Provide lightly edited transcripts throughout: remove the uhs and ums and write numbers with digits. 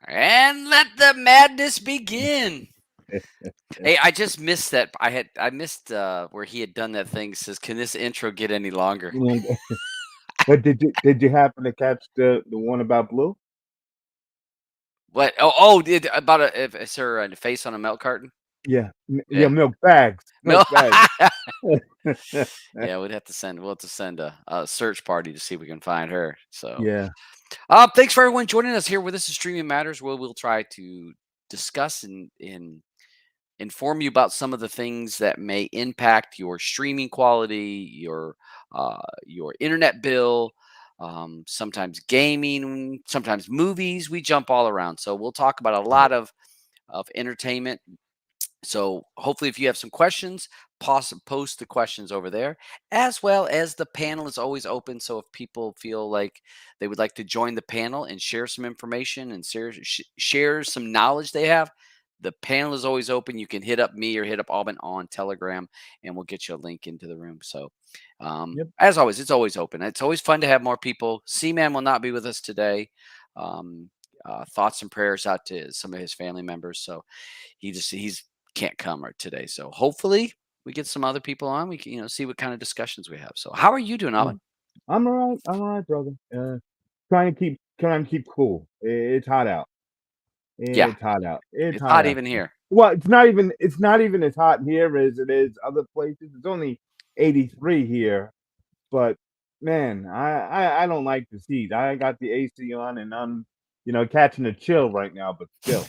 And let the madness begin. Hey, I just missed that. I missed where he had done that thing. Says, "Can this intro get any longer?" But did you happen to catch the one about Blue? What? Oh, did about is her a face on a milk carton? Yeah, Yeah, milk bags, no. milk bags. Yeah, we'll have to send a search party to see if we can find her. So, Yeah. thanks for everyone joining us here. Where this is Streaming Matters, where we'll try to discuss and inform you about some of the things that may impact your streaming quality, your internet bill, sometimes gaming, sometimes movies. We jump all around, so we'll talk about a lot of entertainment. So hopefully, if you have some questions, post the questions over there, as well as the panel is always open. So if people feel like they would like to join the panel and share some information and share some knowledge they have, the panel is always open. You can hit up me or hit up Aubyns on Telegram, and we'll get you a link into the room. So, Yep. as always, it's always open. It's always fun to have more people. C-Man will not be with us today. Thoughts and prayers out to some of his family members. So he's can't come today. So hopefully we get some other people on. We can see what kind of discussions we have. So how are you doing, Yeah. Aubyns? I'm all right. I'm all right, brother. Trying to keep cool. It's hot out. Yeah, It's hot out. It's it's hot hot out. even here. Well, it's not even as hot here as it is other places. It's only 83 here, but man, I don't like the heat. I got the AC on and I'm catching a chill right now, but still.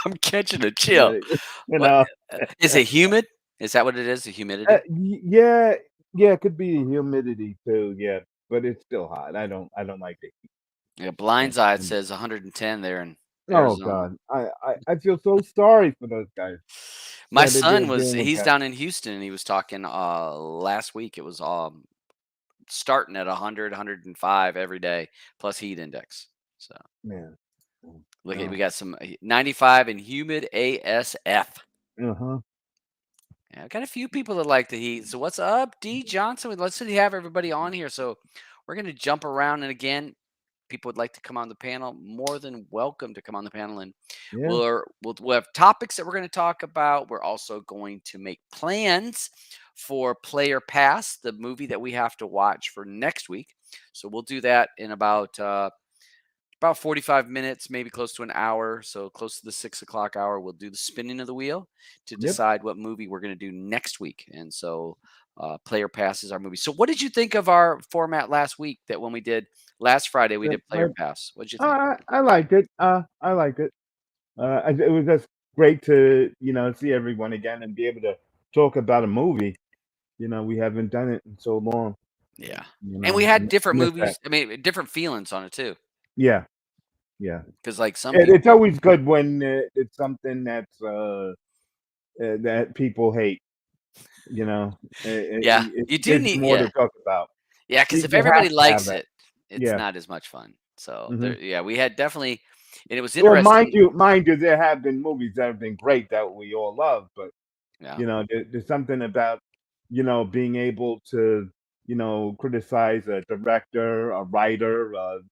I'm catching a Yeah, chill. you What know. is it humid? Is that what it is? The humidity? Yeah, yeah, it could be humidity too, yeah, but it's still hot. I don't like the heat. Yeah, Yeah, Blind's Eye says 110 there in Oh Arizona. god. I feel so sorry for those guys My that they're son was dealing with he's that. down in Houston, and he was talking, last week. It was, starting at 100, 105 every day plus heat index. So, Man. look at we Oh. got some 95 and humid ASF. Uh-huh. Yeah, I got a few people that like the heat. So what's up, D Johnson? Let's see have everybody on here. So we're gonna jump around, and again, people would like to come on the panel, more than welcome to come on the panel, and Yeah. we'll have topics that we're going to talk about. We're also going to make plans for Player Pass, the movie that we have to watch for next week. So we'll do that in about 45 minutes, maybe close to an hour. So close to the 6 o'clock hour, we'll do the spinning of the wheel to Yep. decide what movie we're going to do next week. And so Player Pass is our movie. So what did you think of our format last week? That when we did last Friday, we But, did Player Pass. What did you think? I liked it. I liked it. It was just great to, see everyone again and be able to talk about a movie. We haven't done it in so long. Yeah. And we I had different miss that. movies. I mean, different feelings on it too. Yeah, yeah. Because like some It's people, always good when it's something that people hate. yeah, It you do gives need, more yeah, to talk about. yeah. Because if You have everybody to have likes that. it, it's Yeah. not as much fun. So Hmm. there, yeah, we had definitely, and it was Well, mind interesting. you, mind you, there have been movies that have been great that we all love, but Yeah, there's something about being able to criticize a director, a writer,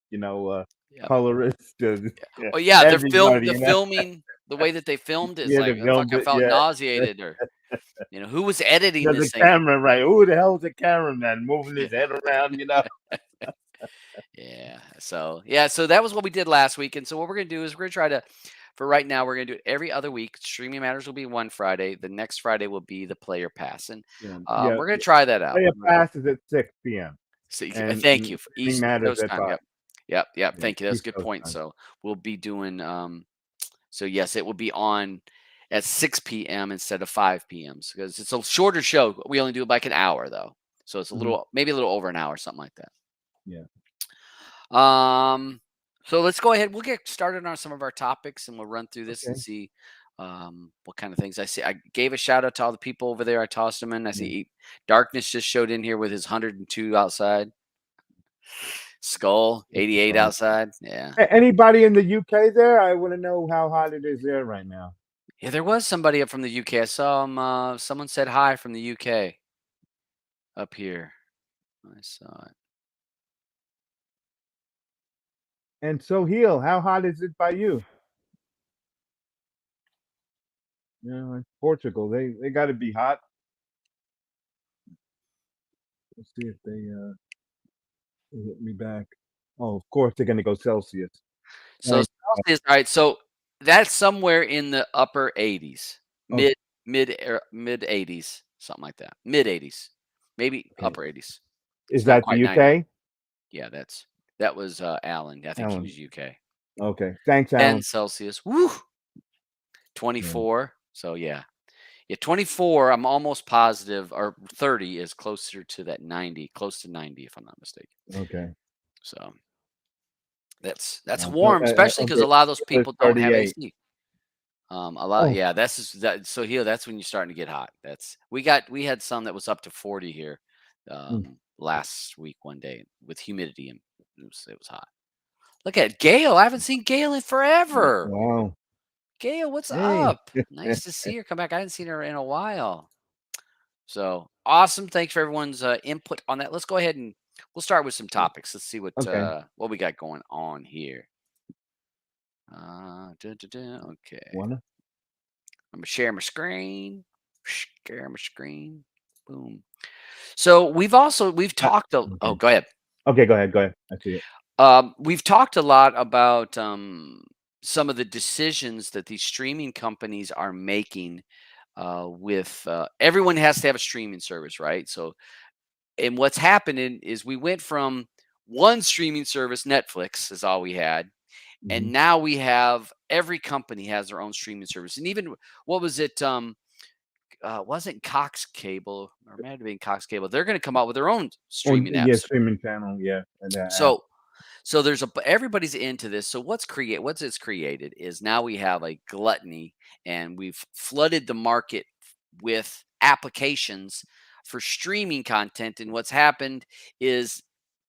yeah. colorist, yeah, Well, yeah, everybody. the filming, the way that they filmed is Yeah, like they it's like filmed I it. felt Yeah, nauseated, or who was editing the this thing? camera, right? Who the hell is the cameraman moving his head around? Yeah. So yeah, so that was what we did last week. And so what we're gonna do is we're gonna try to, for right now, we're gonna do it every other week. Streaming Matters will be one Friday. The next Friday will be the Player Pass, and Yeah, yeah. we're gonna try that out. Play it passes at 6 p.m. So and thank you for streaming East matters Coast at time. 5. Yep. Yep. Yep. Yeah, Thank you. That's a East good Coast point. time. So we'll be doing so yes, it will be on at 6 p.m. instead of 5 p.m. because it's a shorter show. We only do like an hour though. So it's a Mhm. little, maybe a little over an hour, something like that. Yeah. So let's go ahead. We'll get started on some of our topics, and we'll run through this and Okay. see what kind of things I see. I gave a shout out to all the people over there. I tossed them in. I see Yeah. Darkness just showed in here with his 102 outside. Skull 88 Uh, outside. Yeah, Anybody in the UK there? I want to know how hot it is there right now. yeah. There was somebody up from the UK. I saw him. Someone said hi from the UK up here. I saw it. And so, Heel, how hot is it by you? Like Portugal, they got to be hot. Let's see if they hit me back. Oh, of course they're gonna go Celsius. So Thank Celsius. All right. So that's somewhere in the upper 80s, Oh, mid 80s, something like that. Mid 80s, maybe okay. upper 80s. Is It's not that the quite 90. UK? Yeah, that was Alan. I think he Alan. was UK. Okay. Thanks, 10 Alan. Celsius. Woo! Yeah. 24. So yeah. Yeah, 24, I'm almost positive, or 30 is closer to that 90, close to 90 if I'm not mistaken. Okay. So that's So, warm, especially because okay. a lot of those Heel is people don't have 38. AC. A lot, Oh. yeah. That's just, that. So here, that's when you're starting to get hot. We had some that was up to 40 here, Mm. last week one day with humidity, and it was hot. Look at Gail. I haven't seen Gail in forever. Wow. Gail, what's Hey. up? Nice to see her come back. I hadn't seen her in a while. So awesome. Thanks for everyone's input on that. Let's go ahead and we'll start with some topics. Let's see Okay. what we got going on here. Okay. Wanna? I'm gonna share my screen. Share my screen. Boom. So we've talked Okay. go ahead. Okay, go ahead, go ahead. I see it. We've talked a lot about some of the decisions that these streaming companies are making with everyone has to have a streaming service, right? So and what's happening is we went from one streaming service, Netflix is all we had, and Mhm. now we have every company has their own streaming service. And even what was it? Wasn't Cox Cable, or it might have been Cox Cable? They're going to come out with their own Oh, streaming app. yeah, streaming channel, yeah, and that app. So So there's a everybody's into this. So what's it's created is now we have a gluttony, and we've flooded the market with applications for streaming content. And what's happened is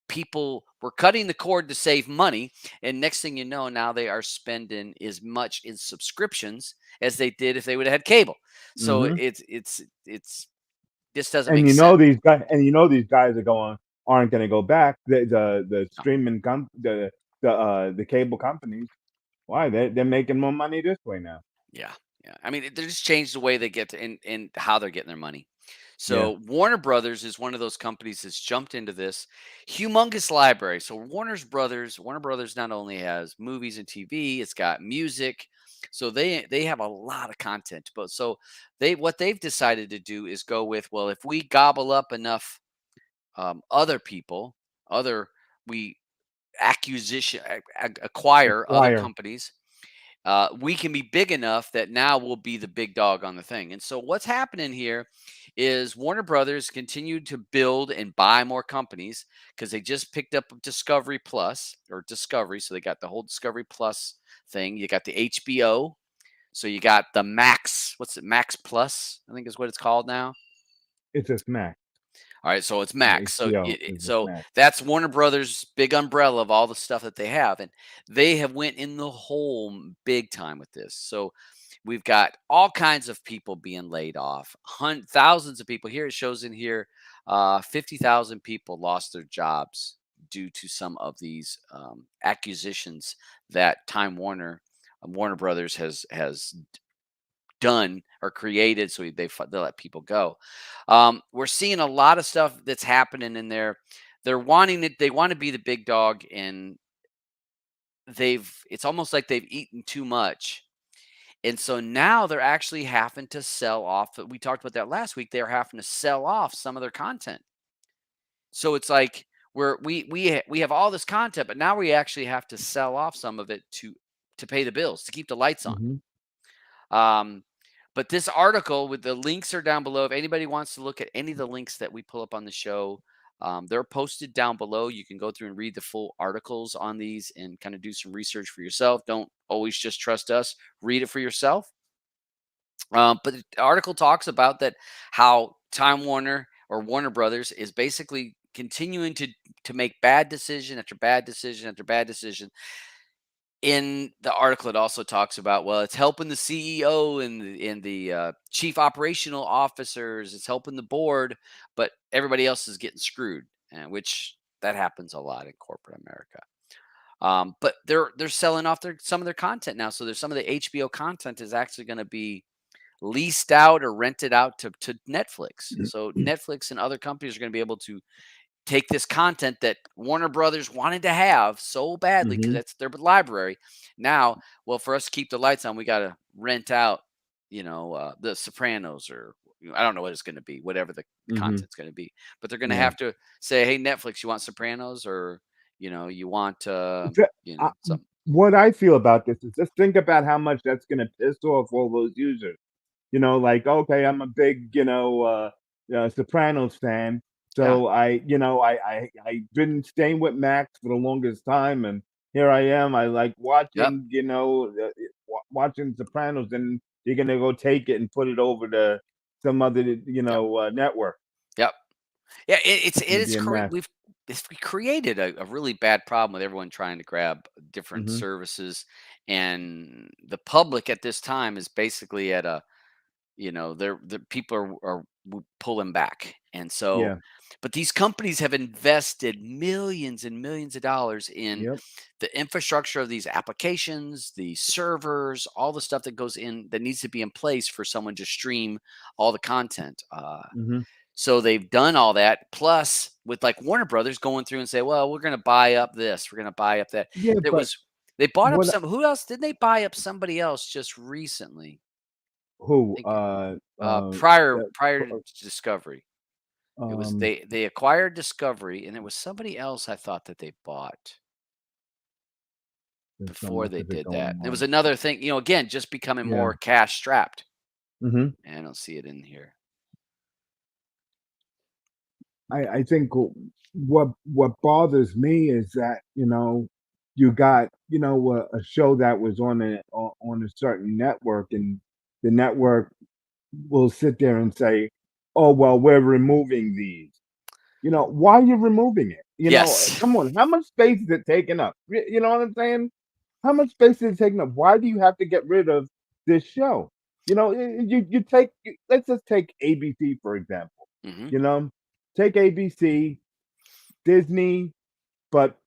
people were cutting the cord to save money, and next thing you know, now they are spending as much in subscriptions as they did if they would have had cable. So Mhm. it's this doesn't And make sense. these guys aren't gonna go back. The No. streaming com the cable companies, why? They're making more money this way now. Yeah, yeah. I mean, they just changed the way they get to and how they're getting their money. Yeah. So Warner Brothers is one of those companies that's jumped into this humongous library. So Warner Brothers not only has movies and TV, it's got music. So they have a lot of content. But so what they've decided to do is go with, well, if we gobble up enough other people, other we acquire other Acquire. companies, we can be big enough that now we'll be the big dog on the thing. And so what's happening here is Warner Brothers continued to build and buy more companies because they just picked up Discovery Plus or Discovery. So they got the whole Discovery Plus thing. You got the HBO. So you got the Max. What's it? Max Plus, I think is what it's called now. It's a smack. All right, so it's Max. So HBO is a so smack. that's Warner Brothers' big umbrella of all the stuff that they have, and they have went in the hole big time with this. So we've got all kinds of people being laid off, thousands of people. Here it shows in here, 50,000 people lost their jobs due to some of these acquisitions that Time Warner, Warner Brothers has done or created, so they let people go. We're seeing a lot of stuff that's happening in there. They're wanting it. They want to be the big dog, and it's almost like they've eaten too much, and so now they're actually having to sell off. We talked about that last week. They're having to sell off some of their content. So it's like we have all this content, but now we actually have to sell off some of it to pay the bills, to keep the lights on. Mhm. Um, but this article with the links are down below. If anybody wants to look at any of the links that we pull up on the show, they're posted down below. You can go through and read the full articles on these and kind of do some research for yourself. Don't always just trust us. Read it for yourself. But the article talks about that how Time Warner or Warner Brothers is basically continuing to make bad decision after bad decision after bad decision. In the article, it also talks about, well, it's helping the CEO and the chief operational officers. It's helping the board, but everybody else is getting screwed, which that happens a lot in corporate America. But they're selling off some of their content now. So there's some of the HBO content is actually going to be leased out or rented out to Netflix. So Netflix and other companies are going to be able to take this content that Warner Brothers wanted to have so badly because Mhm. that's their library. Now, well, for us to keep the lights on, we got to rent out, The Sopranos, or I don't know what it's going to be, whatever the Mhm. content's going to be. But they're going to Yeah. have to say, "Hey, Netflix, you want Sopranos, or you want The uh, some." what I feel about this is just think about how much that's gonna piss off all those users. Like, okay, I'm a big, Sopranos fan. Yeah. So I've been staying with Max for the longest time, and here I am. I like Yep. watching, watching Sopranos, and you're gonna go take it and put it over to some other, Yep. network. Yep. Yeah, It's gonna be a mess. we created a really bad problem with everyone trying to grab different Mhm. services, and the public at this time is basically at a the people are pulling back, and so, Yeah. but these companies have invested millions and millions of dollars in Yep. the infrastructure of these applications, the servers, all the stuff that goes in that needs to be in place for someone to stream all the content. Mhm. So they've done all that. Plus, with like Warner Brothers going through and say, well, we're going to buy up this, we're going to buy up that. Yeah, It but was they bought up what some. Who else did they buy up? Somebody else just recently. who? I think prior to Discovery, it was Um, they acquired Discovery, and there was somebody else I thought that they bought there's so before much they of it did going that. There was on. another thing, again, just becoming Yeah. more cash strapped. Mhm. And I don't see it in here. I think what bothers me is that, you got, a show that was on a certain network, and the network will sit there and say, "Oh, well, we're removing these." Why are you removing it? Yes. Come on, how much space is it taking up? You know what I'm saying? How much space is it taking up? Why do you have to get rid of this show? Let's just take ABC for example. Hmm. You know, take ABC, Disney, but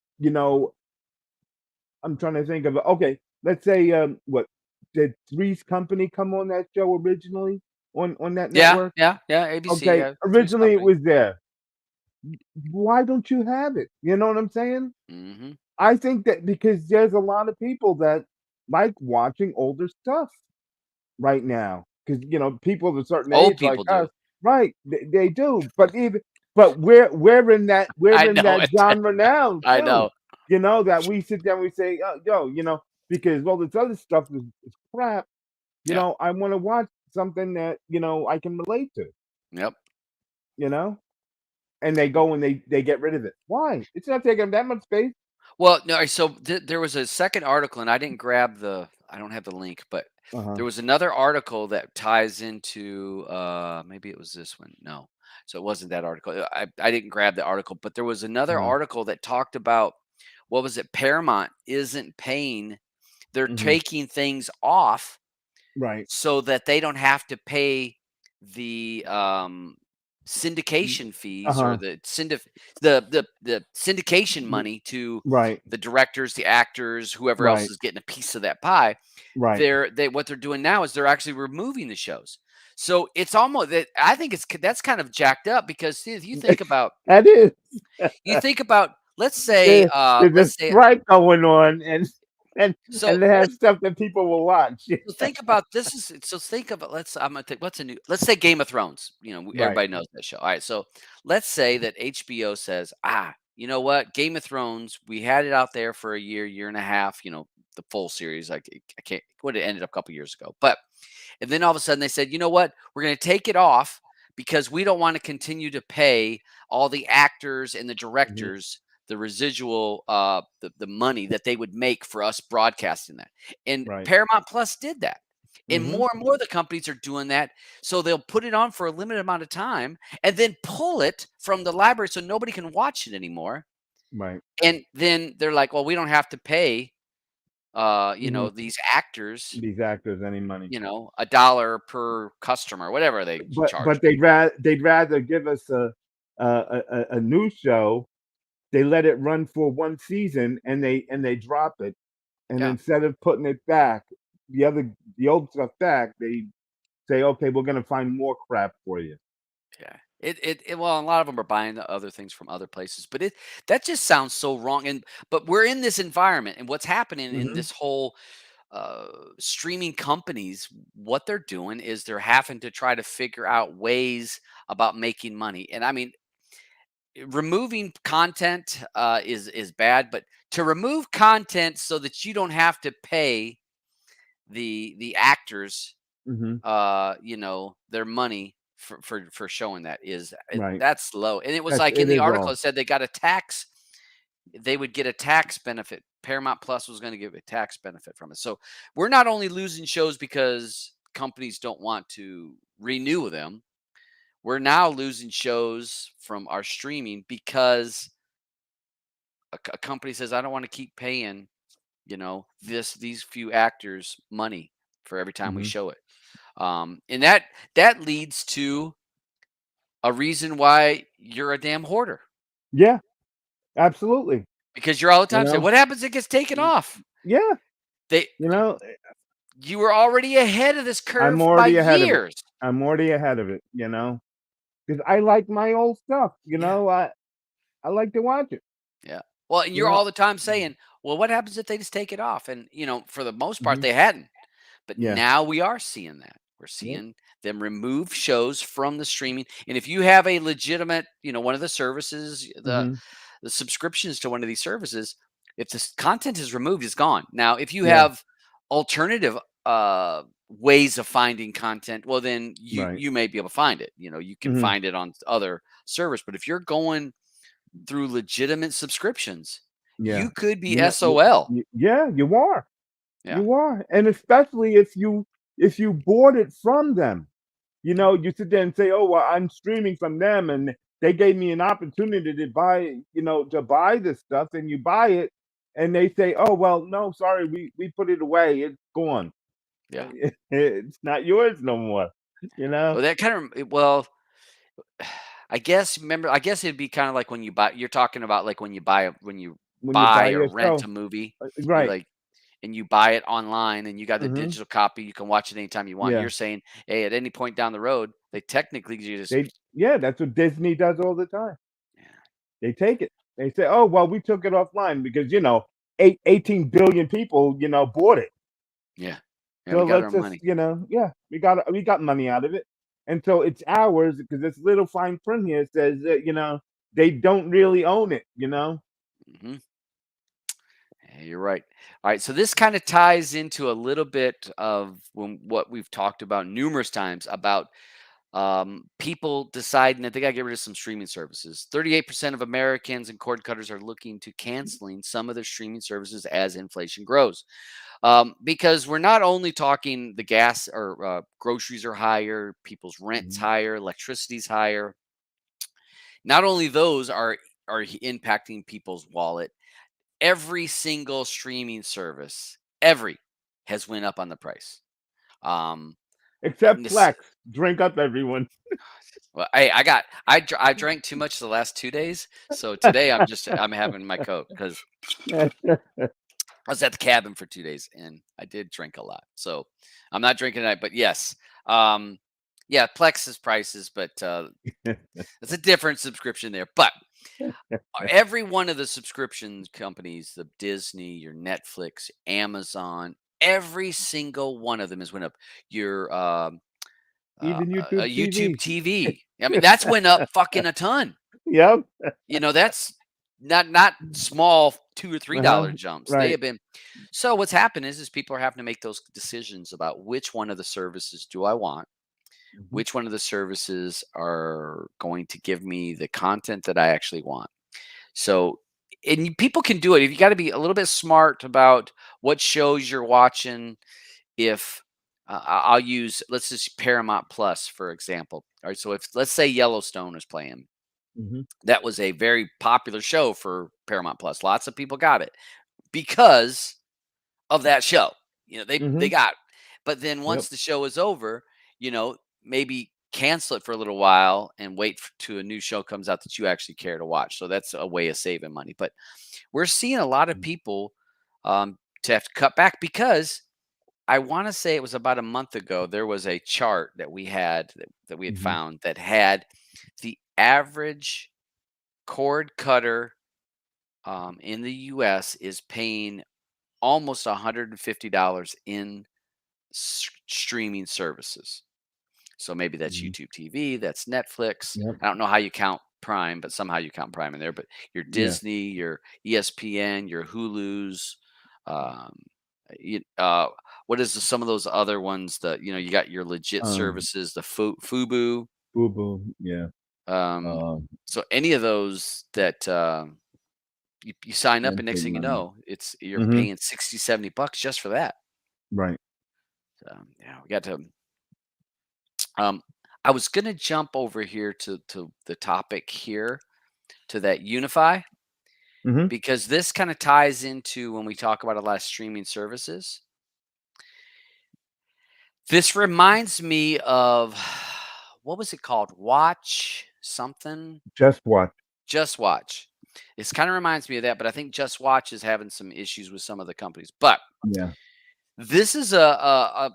I'm trying to think of okay. Let's say what did Three's Company come on that show originally on that Yeah, network? yeah, yeah. ABC, Okay, yeah, Three's originally it Company. was there. Why don't you have it? You know what I'm saying? Hmm. I think that because there's a lot of people that like watching older stuff right now, because people of a certain Old age like people us, do. right? They do, but we're in that I we're in know that it. genre now I too. know. That we sit down, we say, yo, because all this other stuff is crap. Yeah. I want to watch something that I can relate to. Yep. You know, and they go and they get rid of it. Why? It's not taking up that much space. Well, no, so there was a second article, and I didn't grab I don't have the link, but Uh huh. there was another article that ties into, maybe it was this one. No, so it wasn't that article. I didn't grab the article, but there was Uh another huh. article that talked about what was it? Paramount isn't paying; they're Hmm. taking things off Right. so that they don't have to pay the syndication Uh fees or huh. the syndication money to Right. the directors, the actors, whoever else Right. is getting a piece of that pie. Right. What they're doing now is they're actually removing the shows. So it's almost that I think that's kind of jacked up because see, if That is. you think about There's a let's say strike going on, and so and they have stuff that people will watch. So think about this is so think of it. I'm gonna think what's a new let's say Game of Thrones. Right. Everybody knows that show. All right, so let's say that HBO says, you know what, Game of Thrones, we had it out there for a year, year and a half. The full series. Like I can't what it ended up a couple years ago, but and then all of a sudden they said, you know what, we're gonna take it off because we don't want to continue to pay all the actors and the Mhm. directors the residual the money that they would make for us broadcasting that. And Right. Paramount Plus did that. Mhm. And more of the companies are doing that. So they'll put it on for a limited amount of time and then pull it from the library so nobody can watch it anymore. Right. And then they're like, well, we don't have to pay Mhm. these actors, These actors any money. a dollar per customer, whatever they charge. But they'd rather give us a new show. They let it run for one season, and they drop it, and Yeah. instead of putting it back, the old stuff back, they say, "Okay, we're gonna find more crap for you." Yeah. Well, a lot of them are buying the other things from other places, but that just sounds so wrong. But we're in this environment, and what's happening in Mhm. this whole uh, streaming companies, what they're doing is they're having to try to figure out ways about making money. And I mean, removing content is bad, but to remove content so that you don't have to pay the actors Mhm. their money for showing that Right. that's low. And it was like in It the is article all. it said they would get a tax benefit. Paramount Plus was going to give a tax benefit from it. So we're not only losing shows because companies don't want to renew them. We're now losing shows from our streaming because a company says, I don't want to keep paying, these few actors money for every time we Mhm. show it. And that leads to a reason why you're a damn hoarder Yeah, absolutely. because you're all the You time saying, know? "What happens? If it gets taken Y off." Yeah, They you know, you were already ahead of this I'm curve by already ahead of it. years. I'm already ahead of it, because I like my old stuff, Yeah, I like to watch it, yeah. Well, and you you're know? all the time saying, "Well, what happens if they just take it off?" And for the most part, Mhm. they hadn't. But Yeah. now we are seeing that. We're Yep. seeing them remove shows from the streaming. And if you have a legitimate, one of the services, Mhm. the subscriptions to one of these services, if this content is removed, it's gone. Now, if you Yeah. have alternative ways of finding content, well then you Right. you may be able to find it. You can Mhm. find it on other service. But if you're going through legitimate subscriptions, Yeah. you could be You know, SOL. yeah, you are. Yeah. You are. And especially if you bought it from them. You know, you sit there and say, "Oh, well, I'm streaming from them, and they gave me an opportunity to buy, to buy this stuff," and you buy it, and they say, "Oh, well, no, sorry, we put it away. It's gone. Yeah. It's not yours no more." You know, Well, that kind of well, I guess it'd be kind of like when you buy. You're talking about like when you when you buy buy or your rent show, a movie, you right? like and you buy it online and you got the Hmm. digital copy. You can watch it anytime you want. Yeah, You're saying, hey, at any point down the road, they technically just yeah, that's what Disney does all the time. yeah, They take it. They say, "Oh, well, we took it offline because 18 billion people, bought it." yeah, yeah, we So got our let's just, money. yeah, we got money out of it, and so it's ours because this little fine print here says that they don't really own it. Hmm. Yeah, you're right. All right, so this kind of ties into a little bit of what we've talked about numerous times about people deciding that they got to get rid of some streaming services. 38% of Americans and cord cutters are looking to canceling some of their streaming services as inflation grows. Because we're not only talking the gas or groceries are higher, people's rent's Mhm. higher, electricity's higher. Not only those are impacting people's wallet. Every single streaming service, every has went up on the price. Um, Except and this, Flex, drink up, everyone. well, I drank too much the last 2 days, so today I'm having my Coke because I was at the cabin for 2 days and I did drink a lot. So I'm not drinking tonight, but yes, um, yeah, Plex's prices, but it's a different subscription there. But every one of the subscription companies, the Disney, your Netflix, Amazon, every single one of them has went up. Your Even YouTube YouTube TV. TV. I mean, that's went up fucking a ton. Yep. That's not small $2 or $3 Uh-huh. jumps. They Right. have been. So what's happened is people are having to make those decisions about which one of the services do I want, Mhm. which one of the services are going to give me the content that I actually want. So, people can do it. If you got to be a little bit smart about what shows you're watching. If I'll use, let's just Paramount Plus for example. All right, so if let's say Yellowstone is playing, Mhm. that was a very popular show for Paramount Plus. Lots of people got it because of that show. They Mhm. got. But then Yep. once the show is over, maybe cancel it for a little while and wait to a new show comes out that you actually care to watch. So that's a way of saving money. But we're seeing a lot of Mm. people to have to cut back because I want to say it was about a month ago. There was a chart that we had Mhm. found that had the average cord cutter in the U.S. is paying almost $150 in streaming services. So maybe that's Mhm. YouTube TV, that's Netflix. Yep. I don't know how you count Prime, but somehow you count Prime in there. But your Yeah. Disney, your ESPN, your Hulu's, um, what is some of those other ones that you got your legit Um, services, the Fubu. Boo Boo. Yeah. Um, Um, so any of those that you sign up, and and next big thing you money. know, you're Mhm. paying 60, $70 just for that. Right. So yeah, we got to. Um, I was gonna jump over here to the topic here to that Unify Mhm. because this kind of ties into when we talk about a lot of streaming services. This reminds me of what was it called? Watch something? Just watch. Just Watch. This kind of reminds me of that, but I think Just Watch is having some issues with some of the companies. But Yeah. this is a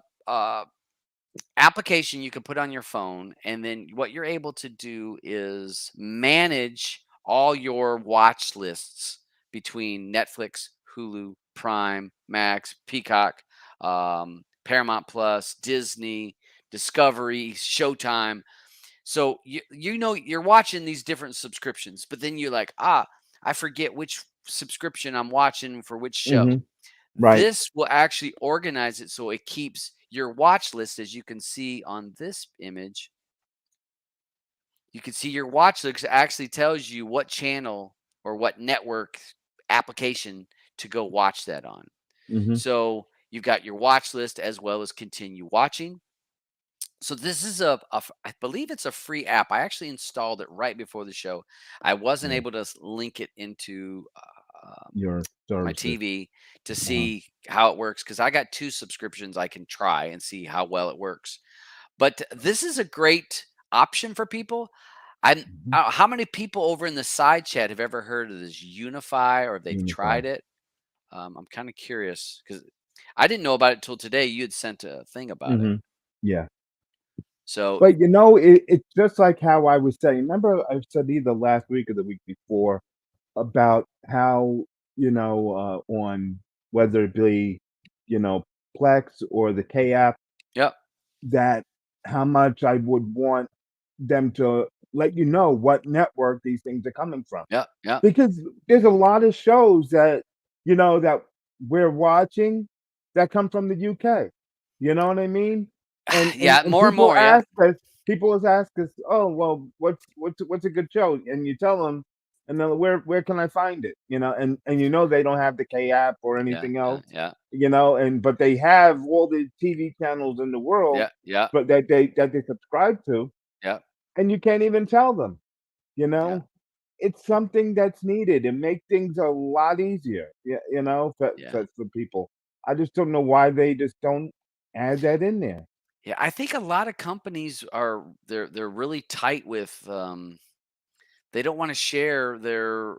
application you can put on your phone, and then what you're able to do is manage all your watch lists between Netflix, Hulu, Prime, Max, Peacock, Paramount Plus, Disney, Discovery, Showtime. So you're watching these different subscriptions, but then you're like, I forget which subscription I'm watching for which show. Mhm. Right. This will actually organize it so it keeps your watch list, as you can see on this image. You can see your watch list actually tells you what channel or what network application to go watch that on. Mhm. So you've got your watch list as well as continue watching. So this is I believe it's a free app. I actually installed it right before the show. I wasn't Yeah. able to link it into Your my services. TV to Uh-huh. see how it works because I got two subscriptions I can try and see how well it works. But this is a great option for people. I'm Mhm. how many people over in the side chat have ever heard of this Unify or if they've Unified. tried it? I'm kind of curious because I didn't know about it till today. You had sent a thing about it. Mhm. Yeah. So But, it's just like how I was saying. Remember I said either last week or the week before about how, on whether it be, you know, Plex or the K app, yep, that how much I would want them to let you know what network these things are coming from. yep, yep. Because there's a lot of shows that, that we're watching that come from the UK. You know what I mean? And and Yeah, and more and more. Yeah, people always ask us, "Oh, well, what's a good show?" And you tell them, and then where can I find it? And they don't have the K app or yeah, anything yeah, else, yeah, and but they have all the TV channels in the world, yeah, yeah, but that they subscribe to, yeah, and you can't even tell them, you yeah, know? It's something that's needed and make things a lot easier, yeah. for people. I just don't know why they just don't add that in there. Yeah, I think a lot of companies are they're really tight with they don't want to share their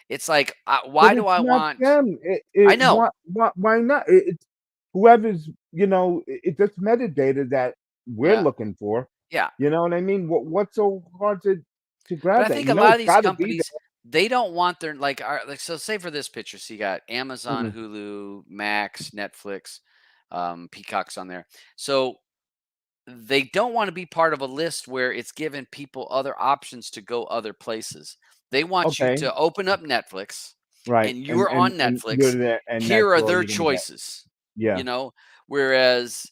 it's like But why do it's I not want them. I know. Why not? It's whoever's, it's just metadata that we're Yeah. looking for. Yeah. You know what I mean? What's so hard to But I grab that? think a lot of It's these gotta be companies they don't want their like so say for this picture, so you got there. Amazon, Mhm. Hulu, Max, Netflix, Peacock's on there. So they don't want to be part of a list where it's giving people other options to go other places. They want you Okay, to open up Netflix right. and And you're and on and you're Netflix. there, and Here that's are all their you're gonna get. choices, Yeah. you know? Whereas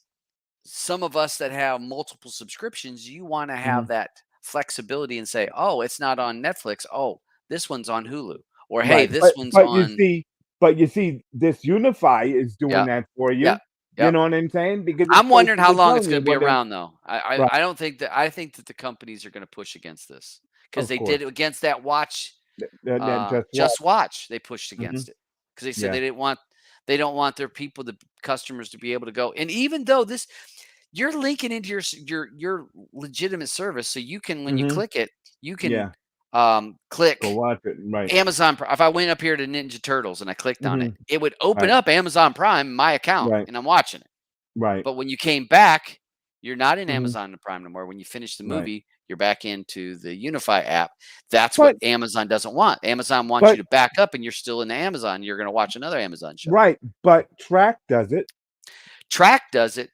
some of us that have multiple subscriptions, you want to have Mhm. that flexibility and say, oh, it's not on Netflix. Oh, this one's on Hulu. Or hey, Right, this but one's but you on. see but you see, this Unify is doing Yeah. that for Yeah. you. You Yep. know what I'm saying? Because it's I'm wondering how basically long it's telling going you to be what they around, though. right, I don't think that I think that the companies are going to push against this because of they did course. it against that watch. Then just what? Just Watch. They pushed Mhm. against it because they said Yeah. they don't want their people, the customers, to be able to go. And even though this, you're linking into your legitimate service, so you can when you Mhm. click it, you can Yeah. Go click watch it, right. If I went up here to Ninja Turtles and I clicked on it, Mhm. it would open Right, up Amazon Prime, my account, right, and I'm watching it. right. But when you came back, you're not in Mhm. Amazon Prime no more. When you finish the Right. movie, you're back into the Unify app. That's what But Amazon doesn't want. Amazon wants you but to back up and you're still in Amazon. You're going to watch another Amazon show. right, but Track does it. Track does it.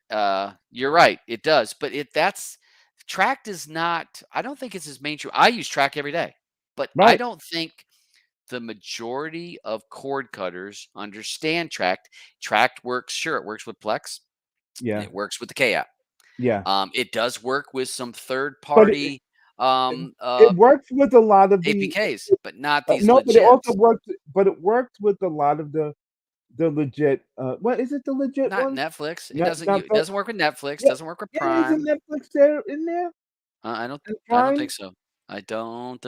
You're right. It does. But that's Track does not, I don't think it's as mainstream. I use Track every day, but I Right. don't think the majority of cord cutters understand Tracked. Tracked works, sure, it works with Plex. Yeah. It works with the K app. Yeah. It does work with some third But party it it works with a lot of the APKs, but not these no, but it also legits. works with a lot of the legit, what is it, the legit Not ones? Netflix. Not It the doesn't work with Netflix, yeah, doesn't work with yeah, isn't Prime. Netflix there in there? And I don't think Prime? so. I don't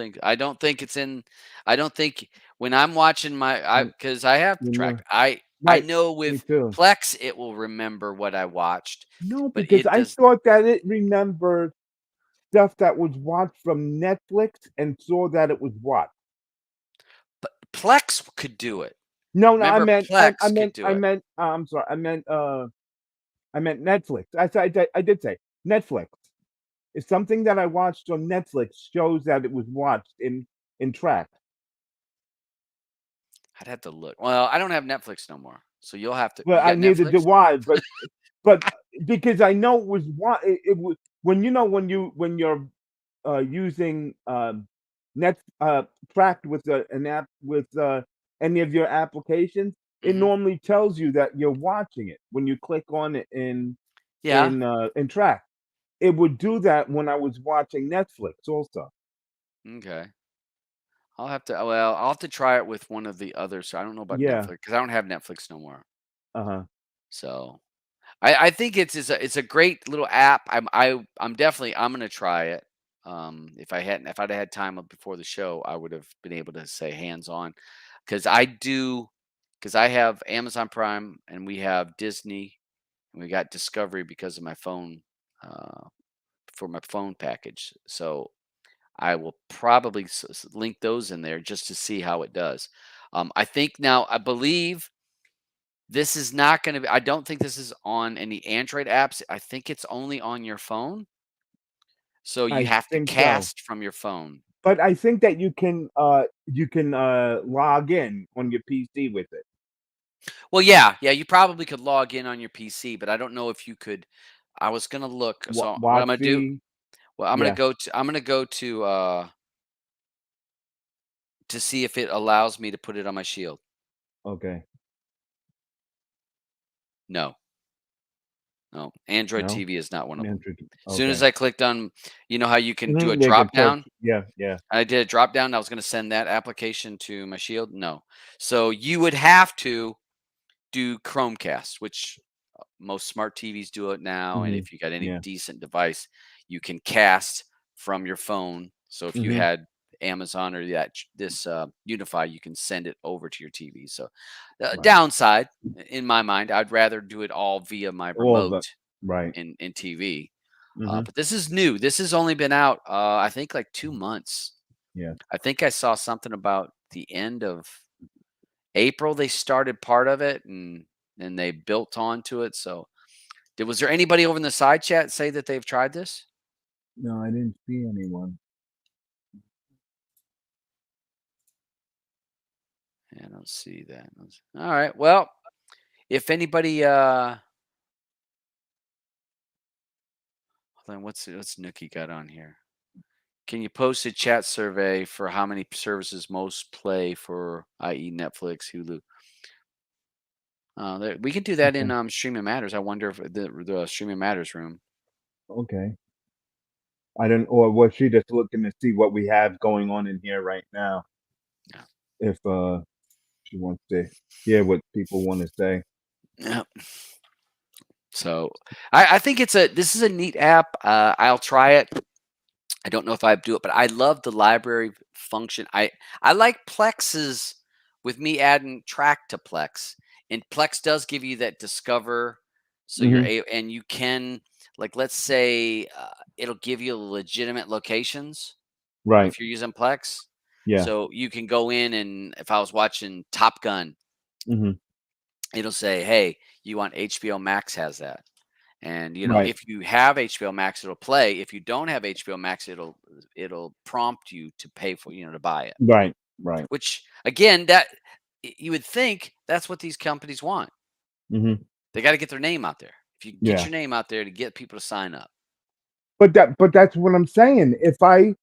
think it's in I don't think when I'm watching my I Mm, because I have you know tracked. I right, know me with too. Plex it will remember what I watched, No, but because it I does thought that it remembered stuff that was watched from Netflix and saw that it was watched. but Plex could do it. No, no, I Remember meant Plex could do it. I'm sorry, I meant Netflix. I did say Netflix. It's something that I watched on Netflix shows that it was watched in Track. I'd have to look. Well, I don't have Netflix no more, so you'll have to Well, you I got neither Netflix? do I, but because I know it was it was when you're using net tracked with an app with any of your applications, it Mhm. normally tells you that you're watching it when you click on it Yeah. in track. it would do that when I was watching Netflix also. Okay. I'll have to try it with one of the others. So I don't know about Yeah. Netflix because I don't have Netflix no more. Uh-huh. So I think it's a great little app. I'm definitely I'm gonna try it. If I'd had time before the show, I would have been able to say hands on because I have Amazon Prime and we have Disney and we got Discovery because of my phone uh, for my phone package. So I will probably link those in there just to see how it does. I think now I believe this is not going to be. I don't think this is on any Android apps. I think it's only on your phone. So you I have to think so. cast from your phone. But I think that you can log in on your PC with it. Well, yeah, you probably could log in on your PC, but I don't know if you could. I was gonna look. So what I'm gonna do? Watchy. Well, Yeah. I'm gonna go to see if it allows me to put it on my Shield. Okay. No, no, Android No? TV is not one of them. Interesting. As soon as Okay. I clicked on, you know how you can do a They drop could search. down. Yeah, yeah. I did a drop down. I was going to send that application to my Shield. No, so you would have to do Chromecast, which most smart TVs do it now. And Mhm. if you got any Yeah. decent device, you can cast from your phone. So if you Mhm. had Amazon or this Unify, you can send it over to your TV. So Right. downside, in my mind, I'd rather do it all via my All the remote right. in TV. Mhm. But this is new. This has only been out, I think, like 2 months. Yeah. I think I saw something about the end of April. They started part of it and they built onto it. So, was there anybody over in the side chat say that they've tried this? No, I didn't see anyone. Yeah, I don't see that. All right. Well, if anybody, hold on, what's Nookie got on here? Can you post a chat survey for how many services most play for, i.e., Netflix, Hulu? We can do that in Okay. Streaming Matters. I wonder if the Streaming Matters room. Okay. I didn't, or was she just looking to see what we have going on in here right now? Yeah. If she wants to hear what people want to say. Yeah. So I think this is a neat app. I'll try it. I don't know if I do it, but I love the library function. I like Plex's with me adding track to Plex, and Plex does give you that discover. So Mhm. and you can, like, let's say it'll give you legitimate locations Right. if you're using Plex. Yeah. So you can go in and if I was watching Top Gun, Mhm. it'll say, "Hey, you want HBO Max has that." And Right. if you have HBO Max, it'll play. If you don't have HBO Max, it'll prompt you to pay for to buy it. Right. Right. Which again, you would think that's what these companies want. Mhm. They got to get their name out there. If you get Yeah. your name out there to get people to sign up, But that's what I'm saying. If I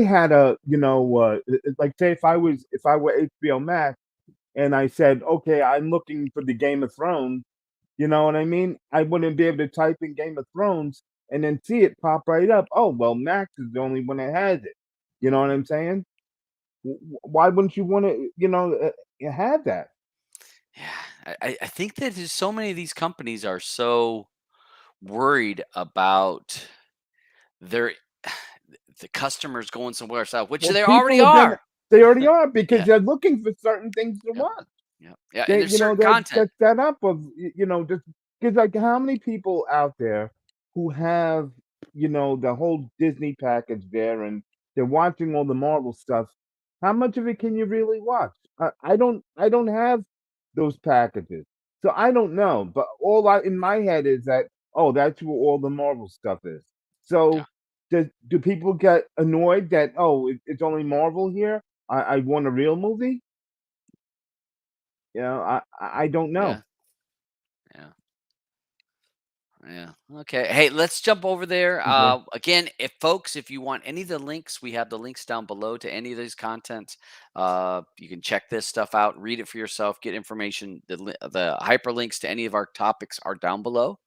had a, like say if I were HBO Max and I said, okay, I'm looking for the Game of Thrones, you know what I mean? I wouldn't be able to type in Game of Thrones and then see it pop right up. Oh well, Max is the only one that has it. You know what I'm saying? Why wouldn't you want to, have that? yeah, I think that there's so many of these companies are so worried about their the customers going somewhere else, which Well, they already people are gonna are. they already are because Yeah, they're looking for certain things to yeah, watch. yeah, and They, there's certain they're content. just set up of, just because like how many people out there who have, the whole Disney package there and they're watching all the Marvel stuff. How much of it can you really watch? I don't have those packages. So I don't know. But all I in my head is that, oh, that's where all the Marvel stuff is. Yeah, So do people get annoyed that, oh, it's only Marvel here? I want a real movie? I don't know. yeah, yeah. Yeah. Okay. Hey, let's jump over there. Okay. Again, if you want any of the links, we have the links down below to any of these contents. You can check this stuff out, read it for yourself, get information. The hyperlinks to any of our topics are down below.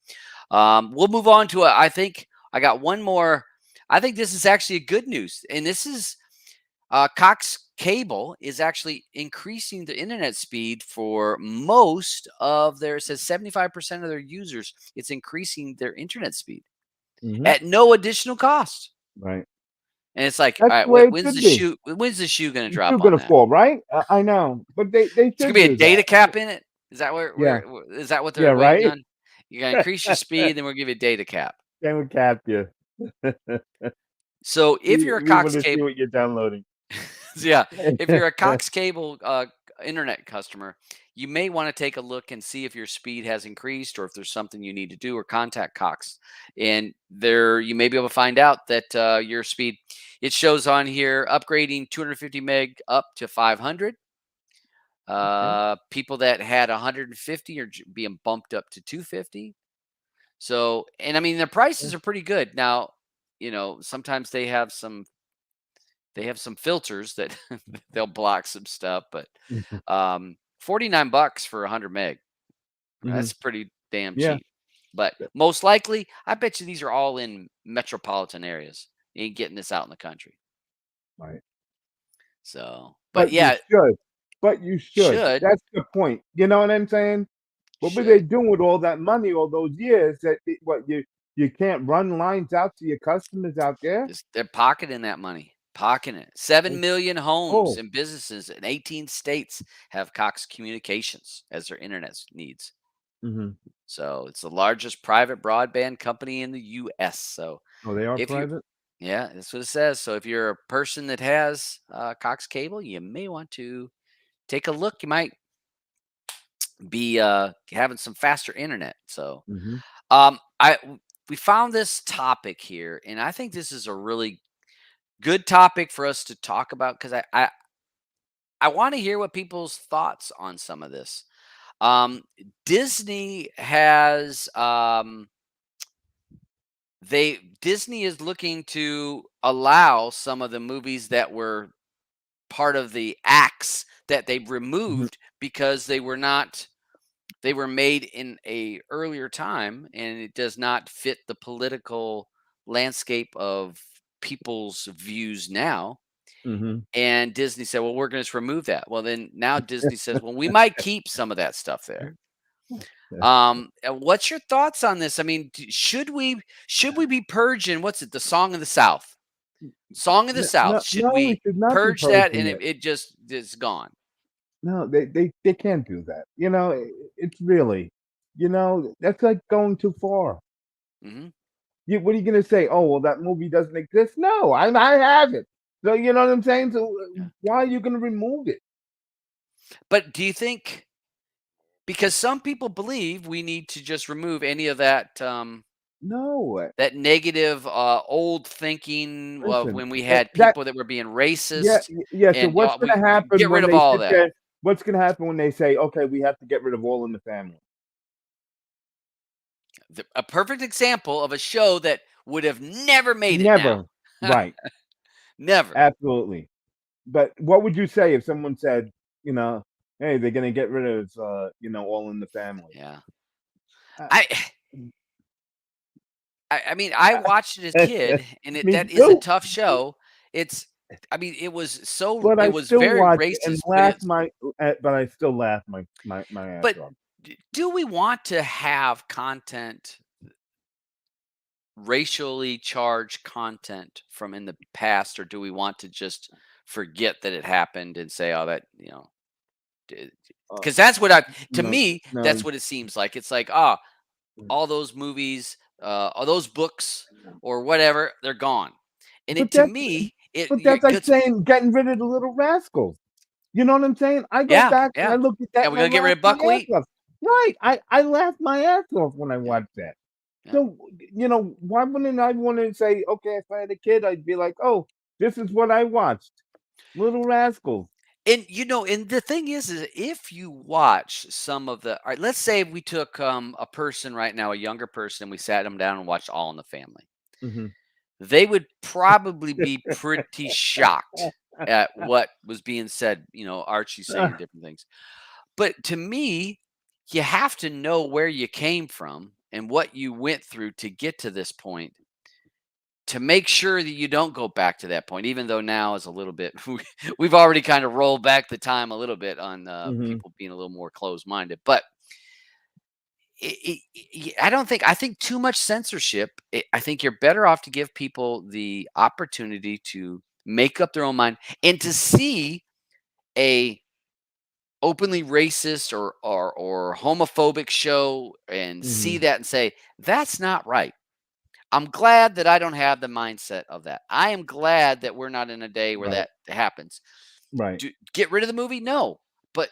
We'll move on to I think I got one more. I think this is actually good news, and this is Cox Cable is actually increasing the internet speed for most of their. It says 75% of their users. It's increasing their internet speed Mhm. at no additional cost. Right. And it's like, That's all right, the way it when's should the be. shoe? When's the shoe going to It's still drop on gonna that? fall, right? I know, but they It's gonna should be a do that. data cap in it. Is that Yeah. is that what Yeah, they're waiting right? on? You're gonna increase your speed, then we'll give you a data cap. They would cap you. So if you're a We Cox wanna see Cable, what you're downloading. yeah, if you're a Cox Cable internet customer, you may want to take a look and see if your speed has increased or if there's something you need to do, or contact Cox. And there, you may be able to find out that your speed. It shows on here upgrading 250 meg up to 500. Okay. People that had 150 are being bumped up to 250. So, and I mean, their Yeah. prices are pretty good. Now, sometimes they have some filters that they'll block some stuff, but Mhm. 49 bucks for 100 meg. Mhm. That's pretty damn Yeah. cheap. But most likely, I bet you these are all in metropolitan areas. You ain't getting this out in the country. Right. So, but But you yeah, should. But you should. should That's the point. You know what I'm saying? What were they should doing with all that money all those years that what you can't run lines out to your customers out there? just they're pocketing that money, pocketing it. 7 million homes Oh. and businesses in 18 states have Cox Communications as their internet needs. Mhm. So it's the largest private broadband company in the U.S. So Oh, they are if you, private? yeah, that's what it says. So if you're a person that has Cox Cable, you may want to take a look. You might be having some faster internet. So Mhm. we found this topic here, and I think this is a really good topic for us to talk about because I want to hear what people's thoughts on some of this. Disney has Disney is looking to allow some of the movies that were part of the acts that they Mhm. removed because they were made in a earlier time and it does not fit the political landscape of people's views now. Mhm. And Disney said, well, we're going to just remove that. Well, then now Disney says, well, we might keep some of that stuff there. What's your thoughts on this? I mean, should we be purging what's it, the Song of the South? Song of the No, South. no, Should no, we we should not be purge that purging and it. it just is gone? No, they can't do that. It's really, that's like going too far. Hmm. What are you gonna say? Oh, well, that movie doesn't exist. No, I have it. So you know what I'm saying. So Yeah. why are you gonna remove it? But do you think because some people believe we need to just remove any of that No, that negative old thinking of listen. when we had That people that were being Yeah, racist yeah. So and what's gonna we happen get rid when of they all of sit that. there? What's gonna happen when they say, okay, we have to get rid of All in the Family? A perfect example of a show that would have never made it now. Never. Right. Never. Absolutely. But what would you say if someone said, you know, hey, they're gonna get rid of, All in the Family? Yeah. Uh, I I mean, I watched it as a kid, and Me that is a too. tough show. It's I mean, But it I was still very watch it and racist, laugh but I still laugh my ass but off. do we want to have content racially charged content from in the past, or do we want to just forget that it happened and say, "Oh, that Uh, because that's what I to no, me, no. that's what it seems like. It's like, ah, all those movies, all those books or whatever, they're gone. And But it to that's me, it but that's like gets saying getting rid of the Little Rascals. You know what I'm saying? I go yeah, back and I yeah. look at that Yeah, and we're I gonna get rid laugh of my ass buckwheat. off. Right. I laugh my ass off when I Yeah, watch that. yeah. So, why wouldn't I wanna say, okay, if I had a kid, I'd be like, "Oh, this is what I watched. Little Rascals." And and the thing is if you watch some of the all right, let's say we took a person right now, a younger person, we sat them down and watched All in the Family. Mhm. They would probably be pretty shocked at what was being said, Archie saying different things. But to me, you have to know where you came from and what you went through to get to this point. to make sure that you don't go back to that point, even though now is a little bit, we've already kind of rolled back the time a little bit on Mhm. people being a little more closed minded. But I don't think, I think too much censorship. I think you're better off to give people the opportunity to make up their own mind and to see a openly racist or homophobic show and see Mhm. that and say that's not right. I'm glad that I don't have the mindset of that. I am glad that we're not in a day where Right. that happens. Right. Get rid of the movie? No. But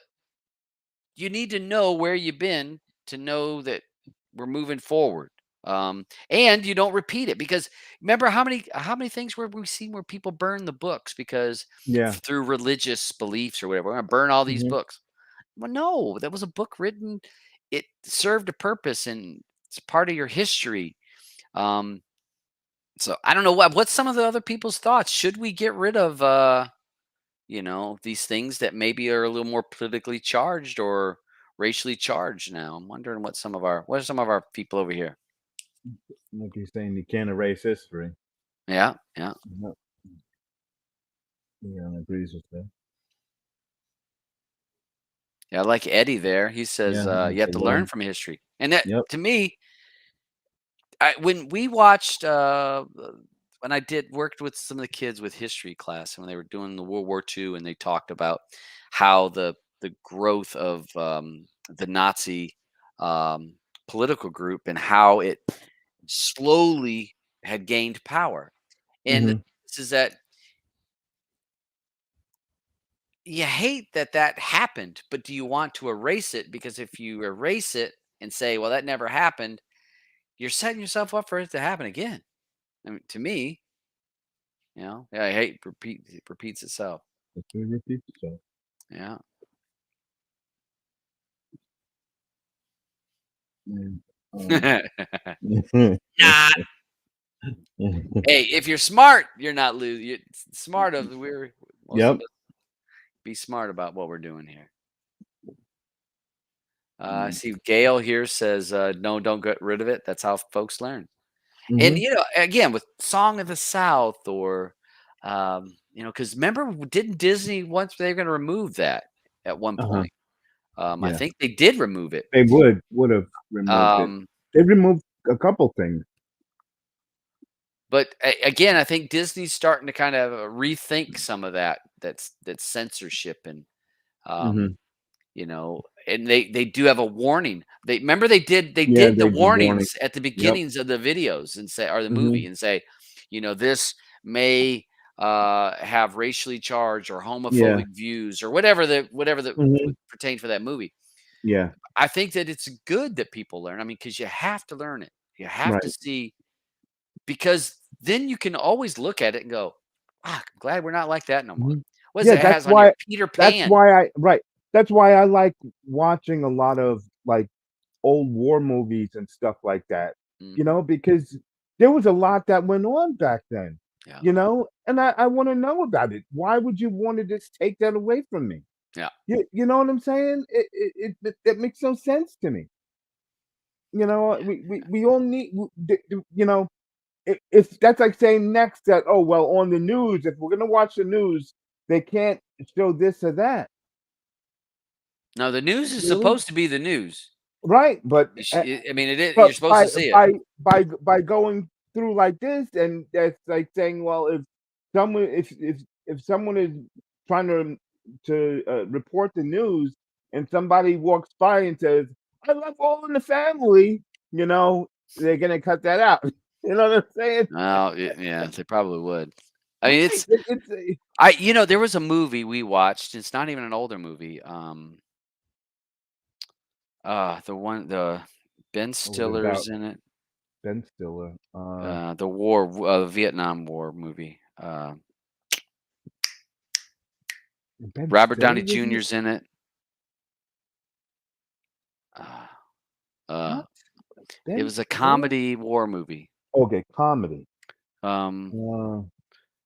you need to know where you've been to know that we're moving forward. And you don't repeat it, because remember how many things where we've seen where people burn the books because Yeah. through religious beliefs or whatever, we're gonna burn all these Mhm. books. Well, no, that was a book written. It served a purpose and it's part of your history. Um, so I don't know what's some of the other people's thoughts. Should we get rid of these things that maybe are a little more politically charged or racially charged now? I'm wondering what are some of our people over here? Like you're saying, you can't erase history. Yeah, yeah. Yep. Yeah, agrees with that. Yeah, I like Eddie there. He says Yeah, like you have to to learn learn. from history. And that Yep. to me, when we watched when I did worked with some of the kids with history class when they were doing the World War II, and they talked about how the growth of the Nazi um, political group and how it slowly had gained power. And Mhm. this is that you hate that that happened, but do you want to erase it? Because if you erase it and say, well, that never happened, you're setting yourself up for it to happen again. I mean, to me, yeah, I hate it repeats itself. History repeats itself. Yeah. Mm. Nah. Um, Hey, if you're smart, you're not losing. You're smart of we're most of Yep. us be smart about what we're doing here. I Mm. see Gail here says, no, don't get rid of it. That's how folks learn. And Mhm. again, with Song of the South or because remember, didn't Disney once they were going to remove that at one Uh-huh. point? I Yeah. think they did remove it. They would have removed it. Um, They removed a couple things. but again, I think Disney's starting to kind of rethink some of that's censorship and um, Mhm. and they do have a warning. They remember they Yeah, did the they do warning. warnings at the Yep. beginnings of the videos and say or the movie Mhm. and say, this may have racially charged or Yeah. homophobic views or whatever that would Mhm. pertain for that movie. Yeah. I think that it's good that people learn. I mean, because you have to learn it. You have to Right. see, because then you can always look at it and go, "Ah, I'm glad we're not like that no more." Mhm. What is Yeah, it has on your Peter Pan? that's why I like watching a lot of, like, old war movies and stuff like that, Mhm. because there was a lot that went on back then, Yeah, and I wanna know about it. Why would you wanna just take that away from me? yeah, You know what I'm saying? That makes no sense to me. yeah, We all need w d d it's that's like saying next that, "Oh, well, on the news, if we're gonna watch the news, they can't show this or that." no, the news is Really? supposed to be the news. Right, I mean, it is, but you're supposed to see it. by going through like this, and that's like saying, well, if someone is trying to report the news, and somebody walks by and says, "I love All in the Family," they're gonna cut that out. You know what I'm saying? Oh, yeah, they probably would. I mean, Right. there was a movie we watched, it's not even an older movie, the Ben What was it about? Stiller's in it, Ben Stiller. Vietnam War movie, Ben Robert Stiller Downey was in it? Jr.'s in it, uh, uh, What? it Ben was a Stiller? comedy war movie, Okay, comedy. um, Uh,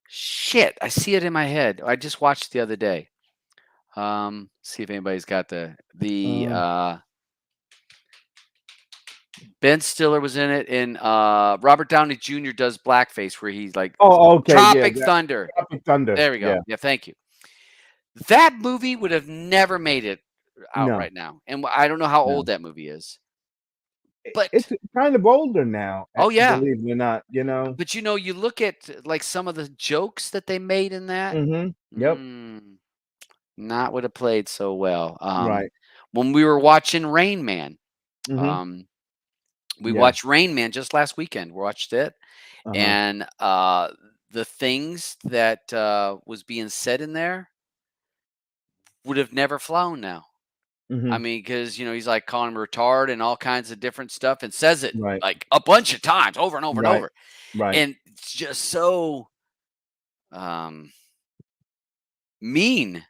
shit, I see it in my head, I just watched it the other day, see if anybody's got the uh, Ben Stiller was in it, and Robert Downey Jr. does blackface where he's like Oh, okay, yeah, Tropic that Thunder. Tropic Thunder, There we yeah. go. Yeah, thank you. That movie would have never made it out No, right now, and I don't know how no. old that movie is, It's but kind of older now, oh yeah, believe it or not, you know? but you look at like some of the jokes that they made in that. Mhm. Yep. Mm, not would have played so well. Right. When we were watching Rain Man, Mhm. um, we Yeah. watched Rain Man just last weekend. We watched it, Uh-huh. and the things that was being said in there would have never flown now. I Mhm. mean, because he's like calling him retard and all kinds of different stuff, and says it Right. like a bunch of times, over and over and Right. over, Right. and it's just so um, mean.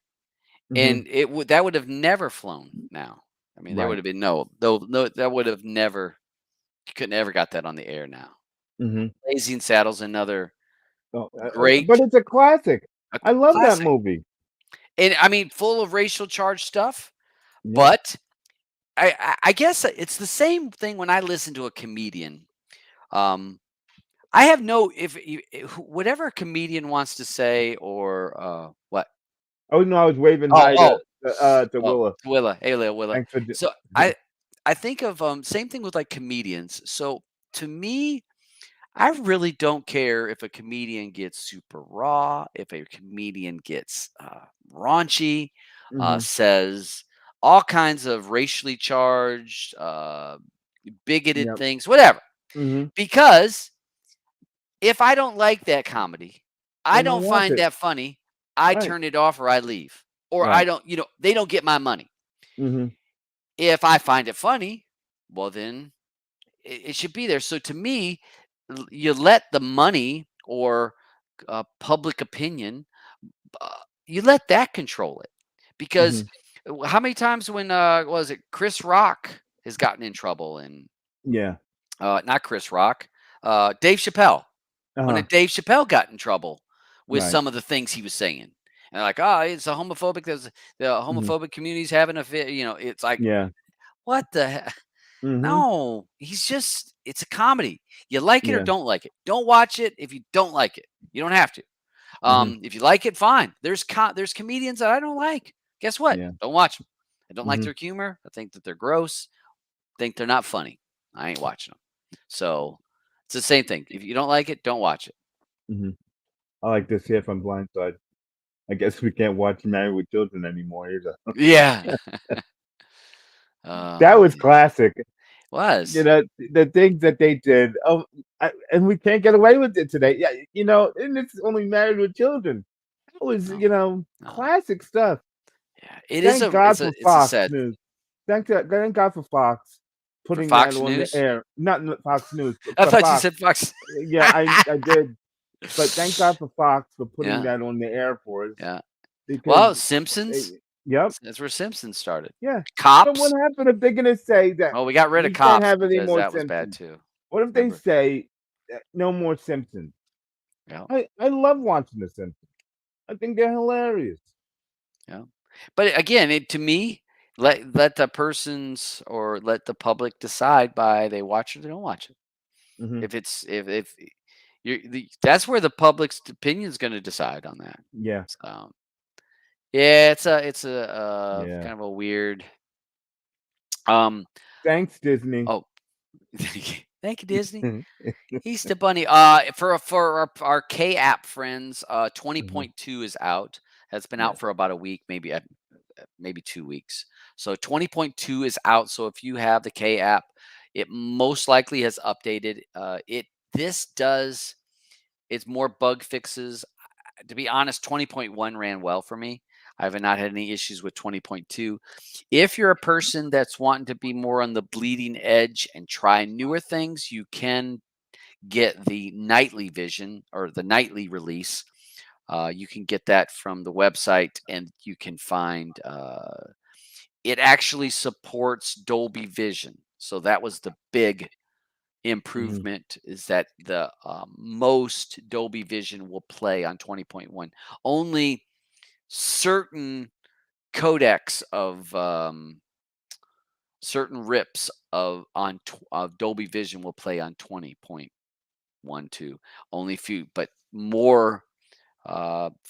Mhm. And that would have never flown now. I mean, there would Right. have been no, that would have never. You could never got that on the air now. Mhm. Blazing Saddles, another Oh, but great it's a classic. a I love that classic, movie. and I mean, full of racial charged stuff. Yep. But I guess it's the same thing when I listen to a comedian. Um, I have no if you whatever a comedian wants to say or what. Oh, no, I was waving Oh, hi oh, to oh, Willa. Willa, hey, Willa. Thanks for d So I think of same thing with like comedians. So to me, I really don't care if a comedian gets super raw, if a comedian gets raunchy, Mhm. says all kinds of racially charged, bigoted Yep. things, whatever. Mhm. Because if I don't like that comedy, I Then don't don't watch find it. that funny, I Right. turn it off or I leave. Or I Right. don't, they don't get my money. Mhm. If I find it funny, well, then it should be there. So to me, you let the money or public opinion, uh, you let that control it. Because Mhm. how many times when was it Chris Rock has gotten in trouble and Yeah. not Chris Rock, Dave Chappelle. When Uh-huh. Dave Chappelle got in trouble with Right. some of the things he was saying. And they're like, oh, it's a homophobic. There's the Mhm. homophobic community's having a fit. It's like, Yeah. what the heck? Mhm. No, it's a comedy. You like it or Yeah. don't like it. Don't watch it if you don't like it. You don't have to. Mhm. If you like it, fine. There's comedians that I don't like. Guess what? Yeah. Don't watch them. I don't like Mhm. their humor. I think that they're gross. Think they're not funny. I ain't watching them. So it's the same thing. If you don't like it, don't watch it. Mhm. I like this here from Blindside. I guess we can't watch Married with Children anymore either. Yeah. That Oh was man. classic. You Was. know, the things that they did. Oh, and we can't get away with it today. Yeah, and it's only Married with Children. That was, No. No. classic stuff. Yeah. It is Thank a God it's a for it's a Fox sad News. Thank God for Fox for putting that Fox on the News. air. Not Fox News, but I for thought you Fox. said Fox. Yeah, I did. But thank God for Fox for putting Yeah. that on the air for us Yeah. because Well, Simpsons. they, yep, That's where Simpsons started. yeah. But what Cops. happened if they're gonna say that Well, we got rid of we can't Cops have any because more that was bad Simpsons? too. What if they Remember? say no more Simpsons? Yeah. I love watching the Simpsons. I think they're hilarious. Yeah. But again, to me, let the persons or let the public decide by they watch it or they don't watch it. Hmm. If that's where the public's opinion is going to decide on that. Yeah, So yeah, it's a yeah. kind of a weird. Um. Thanks, Disney. Oh, thank you, Disney. Easter Bunny. For our K app friends, Mhm. 20.2 is out. Has been out Yes. for about a week, maybe 2 weeks. So 20.2 is out. So if you have the K app, it most likely has updated. This does. It's more bug fixes. To be honest, 20.1 ran well for me. I have not had any issues with 20.2. If you're a person that's wanting to be more on the bleeding edge and try newer things, you can get the nightly vision or the nightly release. You can get that from the website, and you can find it actually supports Dolby Vision. So that was the big Mhm. improvement, is that the most Dolby Vision will play on 20.1. Only certain codecs of certain rips of Dolby Vision will play on 20.12. Only few, but more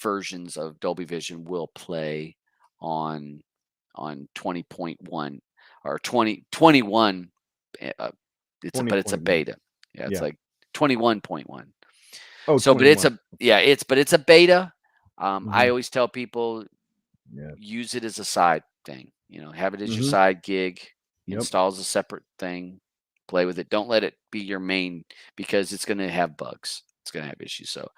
versions of Dolby Vision will play on 20.1 or 2021. It's a 20.1. beta. Yeah, it's Yeah. like 21.1. Oh, So, but 21. it's a beta. I Mhm. always tell people Yeah. use it as a side thing. Have it as your Mhm. side gig. Yep. Install as a separate thing. Play with it. Don't let it be your main because it's going to have bugs. It's going to have issues. So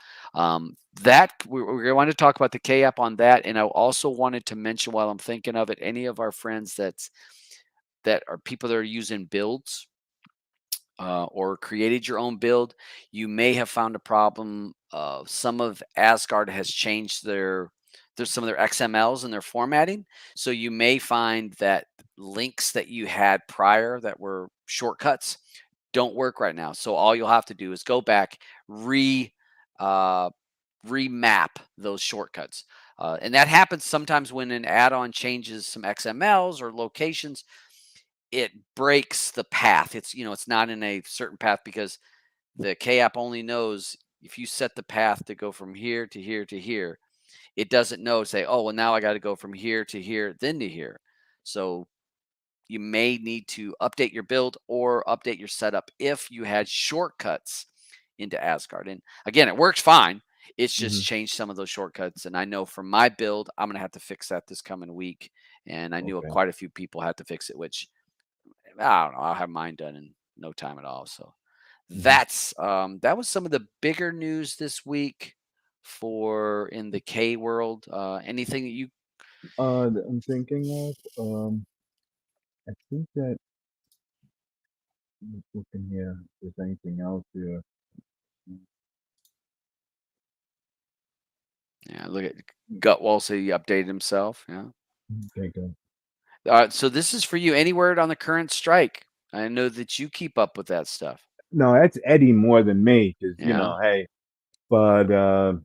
that we're going to talk about the K app on that, and I also wanted to mention while I'm thinking of it, any of our friends that are people that are using builds or created your own build, you may have found a problem. Some of Asgard has changed there's some of their XMLs and their formatting. So you may find that links that you had prior that were shortcuts don't work right now. So all you'll have to do is go back, uh, remap those shortcuts. And that happens sometimes when an add-on changes some XMLs or locations. It breaks the path. It's not in a certain path because the K app only knows if you set the path to go from here to here to here, it doesn't know, say, oh, well, now I got to go from here to here, then to here. So you may need to update your build or update your setup if you had shortcuts into Asgard. And again, it works fine. It's just Mhm. changed some of those shortcuts. And I know from my build, I'm going to have to fix that this coming week. And I knew Okay. quite a few people had to fix it, which I don't know. I'll have mine done in no time at all. So Mhm. that was some of the bigger news this week for in the K world. Anything that you That I'm thinking of, I think that let's look in here if there's anything else here. look at Gutwall say he updated himself. Yeah. Okay, good. So this is for you. Any word on the current strike? I know that you keep up with that stuff. No, that's Eddie more than me, because Yeah. hey, but I'm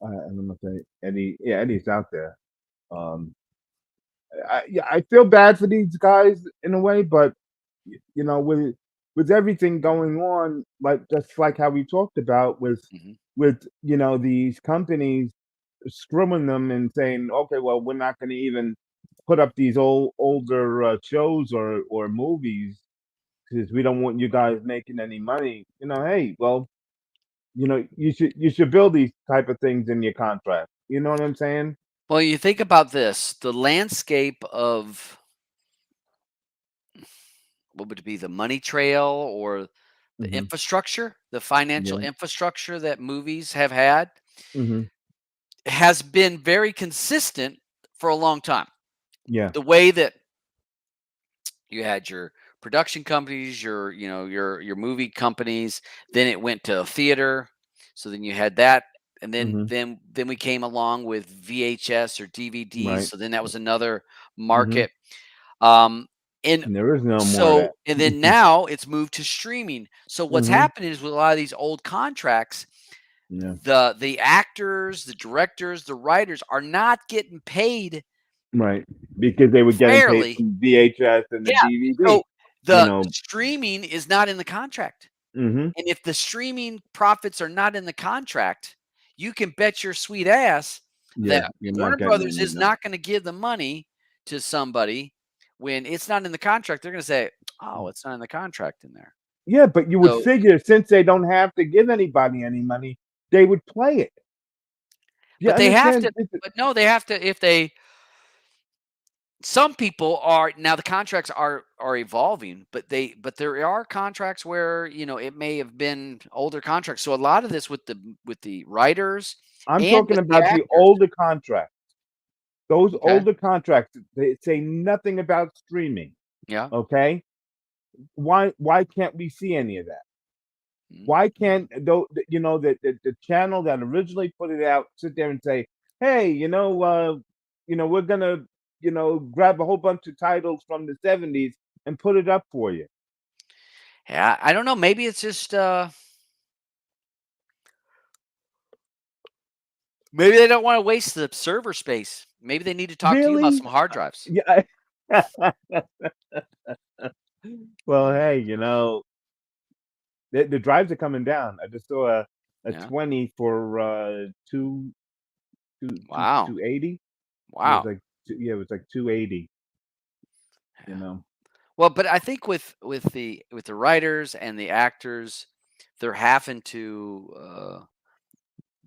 gonna say Eddie. Yeah, Eddie's out there. Um, yeah, I feel bad for these guys in a way, but with everything going on, like just like how we talked about Hmm. with these companies screwing them and saying, okay, well, we're not going to even put up these older shows or movies because we don't want you guys making any money. Hey, well, you should build these type of things in your contract. You know what I'm saying? Well, you think about this: the landscape of what would it be, the money trail or the Hmm. infrastructure, the financial Yeah. infrastructure that movies have had Hmm. has been very consistent for a long time. Yeah. The way that you had your production companies, your movie companies, then it went to theater. So then you had that, and then Hmm. then then we came along with VHS or DVDs. Right. So then that was another Hmm. market. Um, and And there is no more of so that. and then now it's moved to streaming. So what's Hmm. happening is with a lot of these old contracts, Yeah. the actors, the directors, the writers are not getting paid Right. Because they were getting paid fairly. from VHS and the Yeah. DVD. So the You streaming is not in the contract. Mhm. And if the streaming profits are not in the contract, you can bet your sweet ass Yeah, that you're Warner not getting Brothers any is of that. not going to give the money to somebody when it's not in the contract. They're going to say, "Oh, it's not in the contract in there." Yeah, but you would So, figure since they don't have to give anybody any money, they would play it. You but they have to. understand? This is But no, they have to. If they Some people are now the contracts are evolving, but there are contracts where it may have been older contracts. So a lot of this with the writers I'm and talking with the about the actors. older contracts. Those Okay. older contracts, they say nothing about streaming, Yeah. okay? Why can't we see any of that? Why Mhm. can't though the channel that originally put it out sit there and say, "Hey, we're gonna, grab a whole bunch of titles from the '70s and put it up for you." Yeah, I don't know. Maybe it's just maybe they don't want to waste the server space. Maybe they need to talk to you about Really? some hard drives. Yeah. Well, Mm, hey, the drives are coming down. I just saw a yeah. 20 for Wow. 280. It was Wow. like yeah, it was like 280. You Yeah. know. Well, but I think with the writers and the actors, they're having to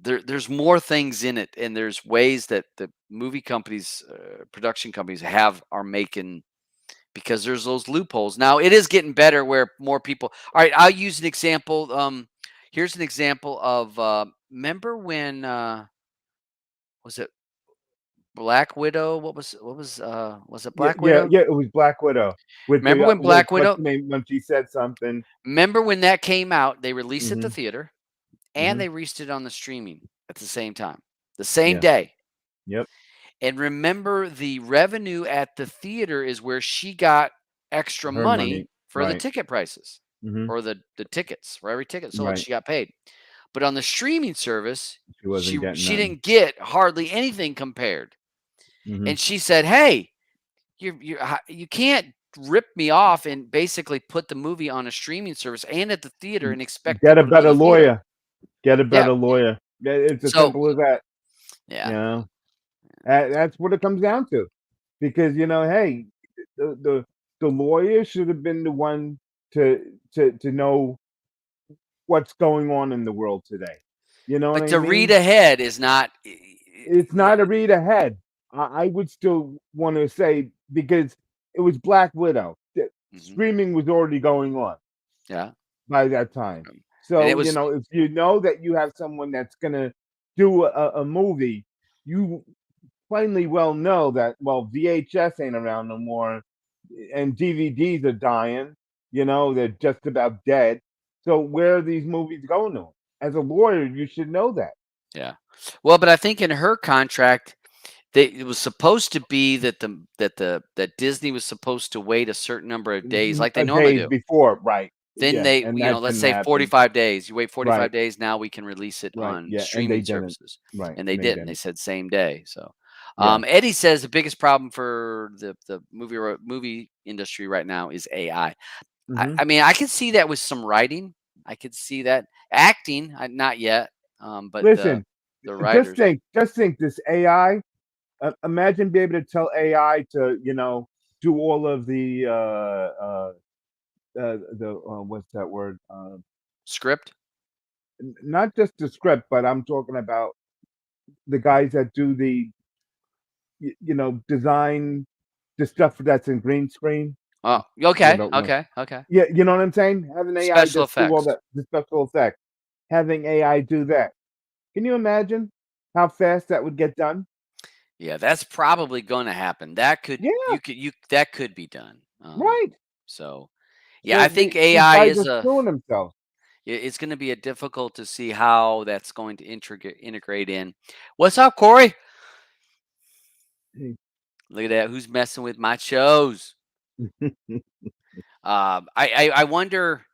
there's more things in it, and there's ways that the movie companies, production companies are making, because there's those loopholes. Now it is getting better where more people. All right, I'll use an example. Here's an example of remember when was it Black Widow? Was it Yeah, Black yeah, Widow? yeah. It was Black Widow with Remember the when Black what's Widow? the name when she said something. Remember when that came out? They released it at the Hmm. theater and Hmm. they released it on the streaming at the same time, the same Yeah. day. Yep. And remember, the revenue at the theater is where she got extra Her money. money for the Right. ticket prices, Hmm. or the tickets. For every ticket sold, Right. she got paid. But on the streaming service, She wasn't getting she nothing. didn't get hardly anything compared. Hmm. And she said, "Hey, you can't rip me off and basically put the movie on a streaming service and at the theater and expect Get a people to go to better the theater." lawyer. Get a Yeah. better lawyer. It's as So simple as that. You yeah, know. That's what it comes down to. Because hey, the the the lawyer should have been the one to know what's going on in the world today. You know what but I to read mean? ahead is not. It's Yeah. not a read ahead. I would still want to say because it was Black Widow. Mhm. Streaming was already going on Yeah. by that time. And it So, was if you know that you have someone that's gonna do a movie, you plainly well know that VHS ain't around no more and DVDs are dying, they're just about dead. So where are these movies going to? As a lawyer, you should know that. yeah. Well, but I think in her contract, it was supposed to be that Disney was supposed to wait a certain number of days, like they normally Days do. before, right? Then Yeah, they, and that let's didn't say happen. 45 days. You wait Right, 45 days. Now we can release it right, on yeah, and they streaming didn't. services, Right, and they and they didn't. They didn't. said same day. So, Yeah. Eddie says the biggest problem for the movie industry right now is AI. Hmm. I mean, I could see that with some writing. I could see that acting. Not yet, but Listen, the just writers. think this AI. Imagine being able to tell AI to, do all of the what's that word? Script? Not just the script, but I'm talking about the guys that do design the stuff that's in green screen. Oh, What okay, about one? okay, okay. Yeah, you know what I'm saying? Having AI Special just do all effects. that, the special effects. Having AI do that. Can you imagine how fast that would get done? Yeah, that's probably gonna happen. That could Yeah, that could be done. right. So yeah, So I think these AI guys is are screwing themselves. it's gonna be a difficult to see how that's going to integrate in. What's up, Corey? Look at that. Who's messing with my shows? I wonder.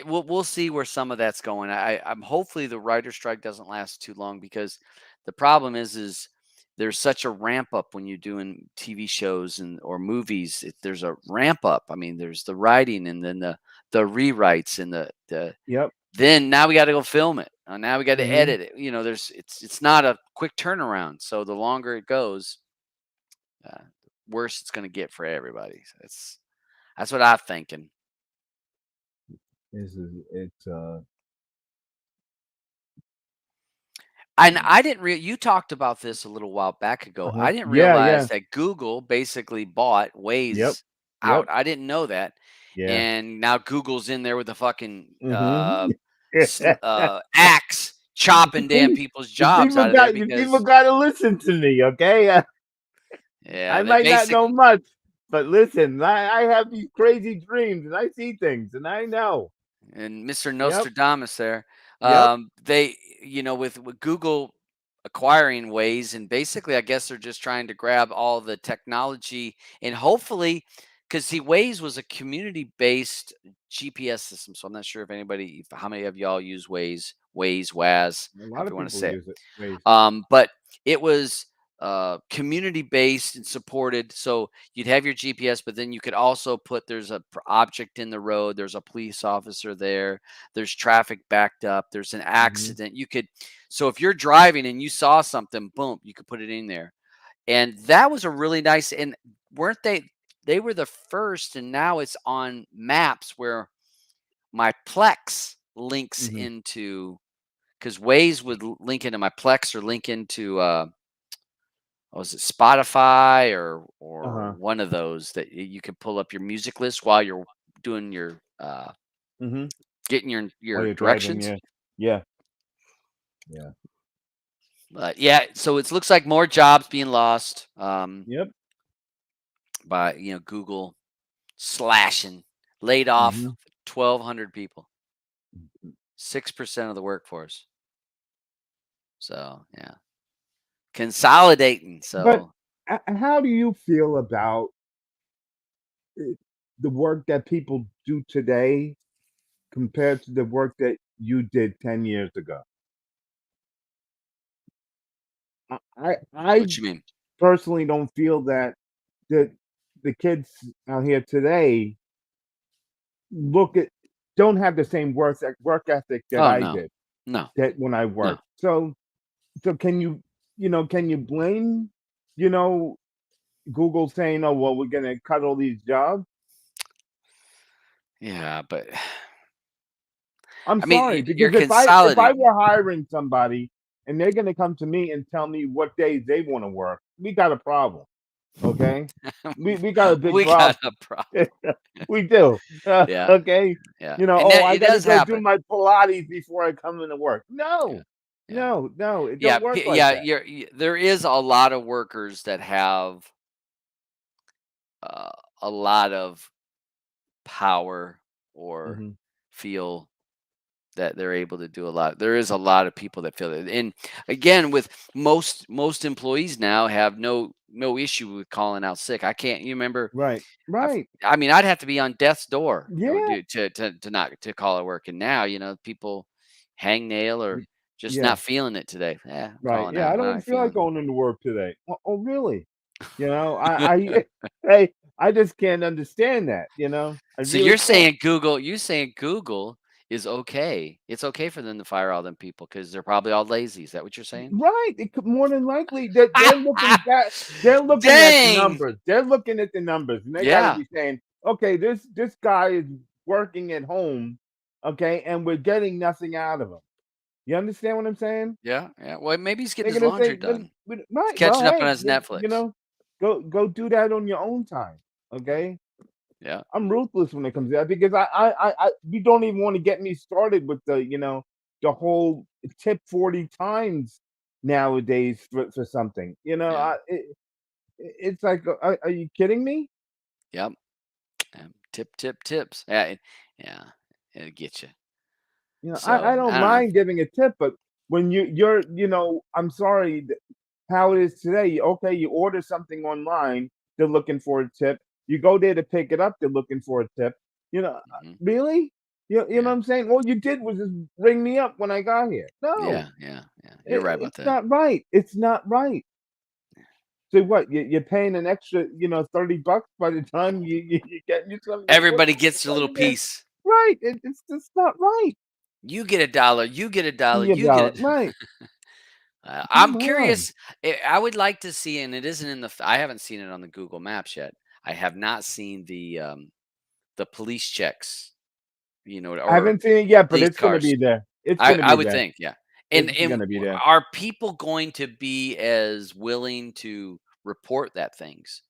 We'll see where some of that's going. I'm hopefully the writer strike doesn't last too long, because the problem is there's such a ramp up when you're doing TV shows and or movies. There's a ramp up. I mean, there's the writing and then the rewrites and the Yep. then now we got to go film it. Now we got to Hmm. edit it. There's it's not a quick turnaround. So the longer it goes, uh, worse it's going to get for everybody. So that's what I'm thinking. It's And I didn't you talked about this a little while back ago. uh-huh. I didn't Yeah, realize yeah. that Google basically bought Yep. Waze out. Yep. I didn't know that. Yeah. And now Google's in there with a fucking Hmm. axe chopping damn people's jobs out of there You people because gotta listen to me, okay? yeah, I they might not know basically much, but listen, I have these crazy dreams and I see things and I know. and Mr. Yep. Nostradamus there. Yep. They, with Google acquiring Waze, and basically, I guess they're just trying to grab all the technology and hopefully, because see, Waze was a community-based GPS system. So I'm not sure if how many of y'all use Waze, A lot however of you want to people say it. use it. Ways. But it was community based and supported. So you'd have your GPS, but then you could also put there's a object in the road, there's a police officer there, there's traffic backed up, there's an Mhm. accident. You could, so if you're driving and you saw something, boom, you could put it in there. And that was a really nice, and weren't they? They were the first, and now it's on maps where my Plex links Mhm. into, because Waze would link into my Plex or link into was it Spotify or Uh-huh. one of those that you can pull up your music list while you're doing your Mhm. getting While your you're driving, directions. yeah. Yeah. Yeah. But yeah, so it looks like more jobs being lost Yep. by Google slashing, laid off Mhm. 1,200 people, 6% of the workforce. So yeah, consolidating. But So how do you feel about eh, the work that people do today compared to the work that you did 10 years ago? I what you mean? personally don't feel that the the kids out here today look at don't have the same work ethic that Oh I no, did no, that when I no. worked. So can can you blame, you know, Google saying, "Oh, well, we're gonna cut all these jobs"? Yeah, but I'm I mean, sorry, you're because if I consolidating. were hiring somebody and they're gonna come to me and tell me what days they wanna work, we got a problem, okay? We got a big We got problem. a problem. We do, Yeah, okay? yeah, "Oh, I it gotta does go do happen. my Pilates before I come into work." Yeah, No. yeah, No, no, it yeah, don't work like yeah. that. There is a lot of workers that have uh, a lot of power or Mhm. feel that they're able to do a lot. There is a lot of people that feel it, and again, with most employees now have no issue with calling out sick. I can't. You remember? Right. Right. I mean, I'd have to be on death's door Yeah. to not to call it work. And now, people hang nail or Mm, just yeah. not feeling it today. Yeah, I'm Right. calling Yeah, out. I I'm don't not feel like feeling going into work today. Oh, really? I hey, I just can't understand that, I So really can't. You're saying Google is okay. It's okay for them to fire all them people because they're probably all lazy. Is that what you're saying? Right, it could more than likely that they're looking at the Dang. numbers. They're looking at the numbers, and they gotta Yeah. be saying, "Okay, this guy is working at home, okay, and we're getting nothing out of him." You understand what I'm saying? Yeah. Yeah. Well, maybe he's getting They're his gonna say, laundry done. but He's right, well, catching up on hey, his Netflix. go do that on your own time, Yeah. okay? Yeah. I'm ruthless when it comes to that because you don't even want to get me started with the whole tip 40 times nowadays for something. Yeah. It's like, are you kidding me? Yep. Tips. Yeah. Yeah. It'll get you. I So don't I don't know. mind giving a tip, but when I'm sorry, how it is today. Okay, you order something online, they're looking for a tip. You go there to pick it up, they're looking for a tip. Mhm. Really? You know Yeah. what I'm saying? All you did was just ring me up when I got here. No, Yeah. Yeah. Yeah. You're right about it's that. not right. It's not right. So what? You're paying an extra, $30 by the time you get you something to put Everybody gets a put little in there. piece. Right? It's just not right. You get $1. You get $1. You You get about it. right. I'm Come on. curious. I would like to see, and it isn't in the. I haven't seen it on the Google Maps yet. I have not seen the police checks. I Or haven't seen it yet, but police it's gonna cars. be there. It's gonna I be would there. think, yeah. And It's gonna be there. are people going to be as willing to report that things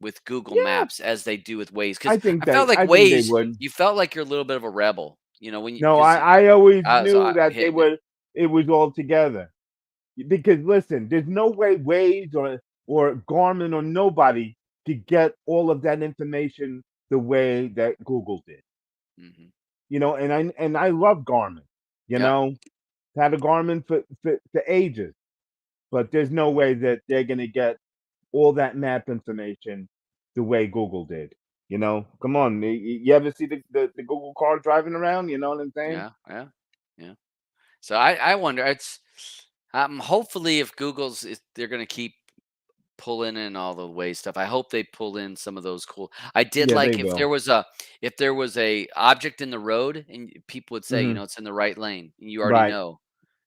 with Google Yeah, Maps as they do with Waze? Because I think I felt they like I think they Waze, would. you felt like you're a little bit of a rebel, when you No, because I always I was knew that they hitting it. would it was all together. Because listen, there's no way Waze or Garmin or nobody could get all of that information the way that Google did. Mhm. And I love Garmin. You Yep. know, had a Garmin for ages, but there's no way that they're gonna get all that map information the way Google did. Come on, you ever see the Google car driving around? You know what I'm saying? Yeah, yeah, yeah. So I wonder, hopefully if they're gonna keep pull in all the Waze stuff. I hope they pull in some of those cool. I did Yeah, they like will. if there was a object in the road and people would say, Mhm. it's in the right lane, and you already Right. know.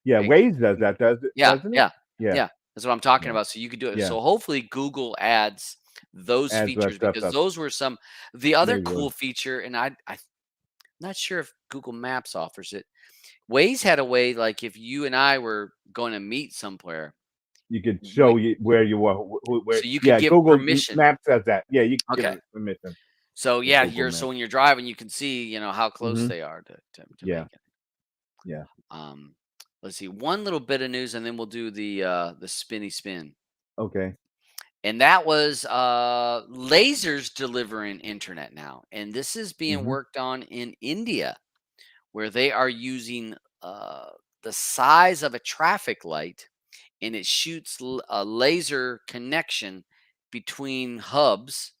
Yeah, Like, Waze does that, yeah, doesn't it? yeah, Yeah, yeah. That's what I'm talking yeah, about. So you could do it. yeah. So hopefully Google adds those Adds that features stuff because up. those were some the other They cool would. feature, and I'm not sure if Google Maps offers it. Waze had a way like if you and I were going to meet somewhere, You could we, show you where you are, where so you could yeah, give Google M permission. Maps does that. Yeah, you can give Okay. it permission So with yeah, Google you're so Maps. when you're driving, you can see, how close Mhm. they are to Yeah, make it. yeah. Um, let's see, one little bit of news, and then we'll do the spinny spin. Okay. And that was lasers delivering internet now, and this is being Mhm. worked on in India, where they are using the size of a traffic light, and it shoots a laser connection between hubs,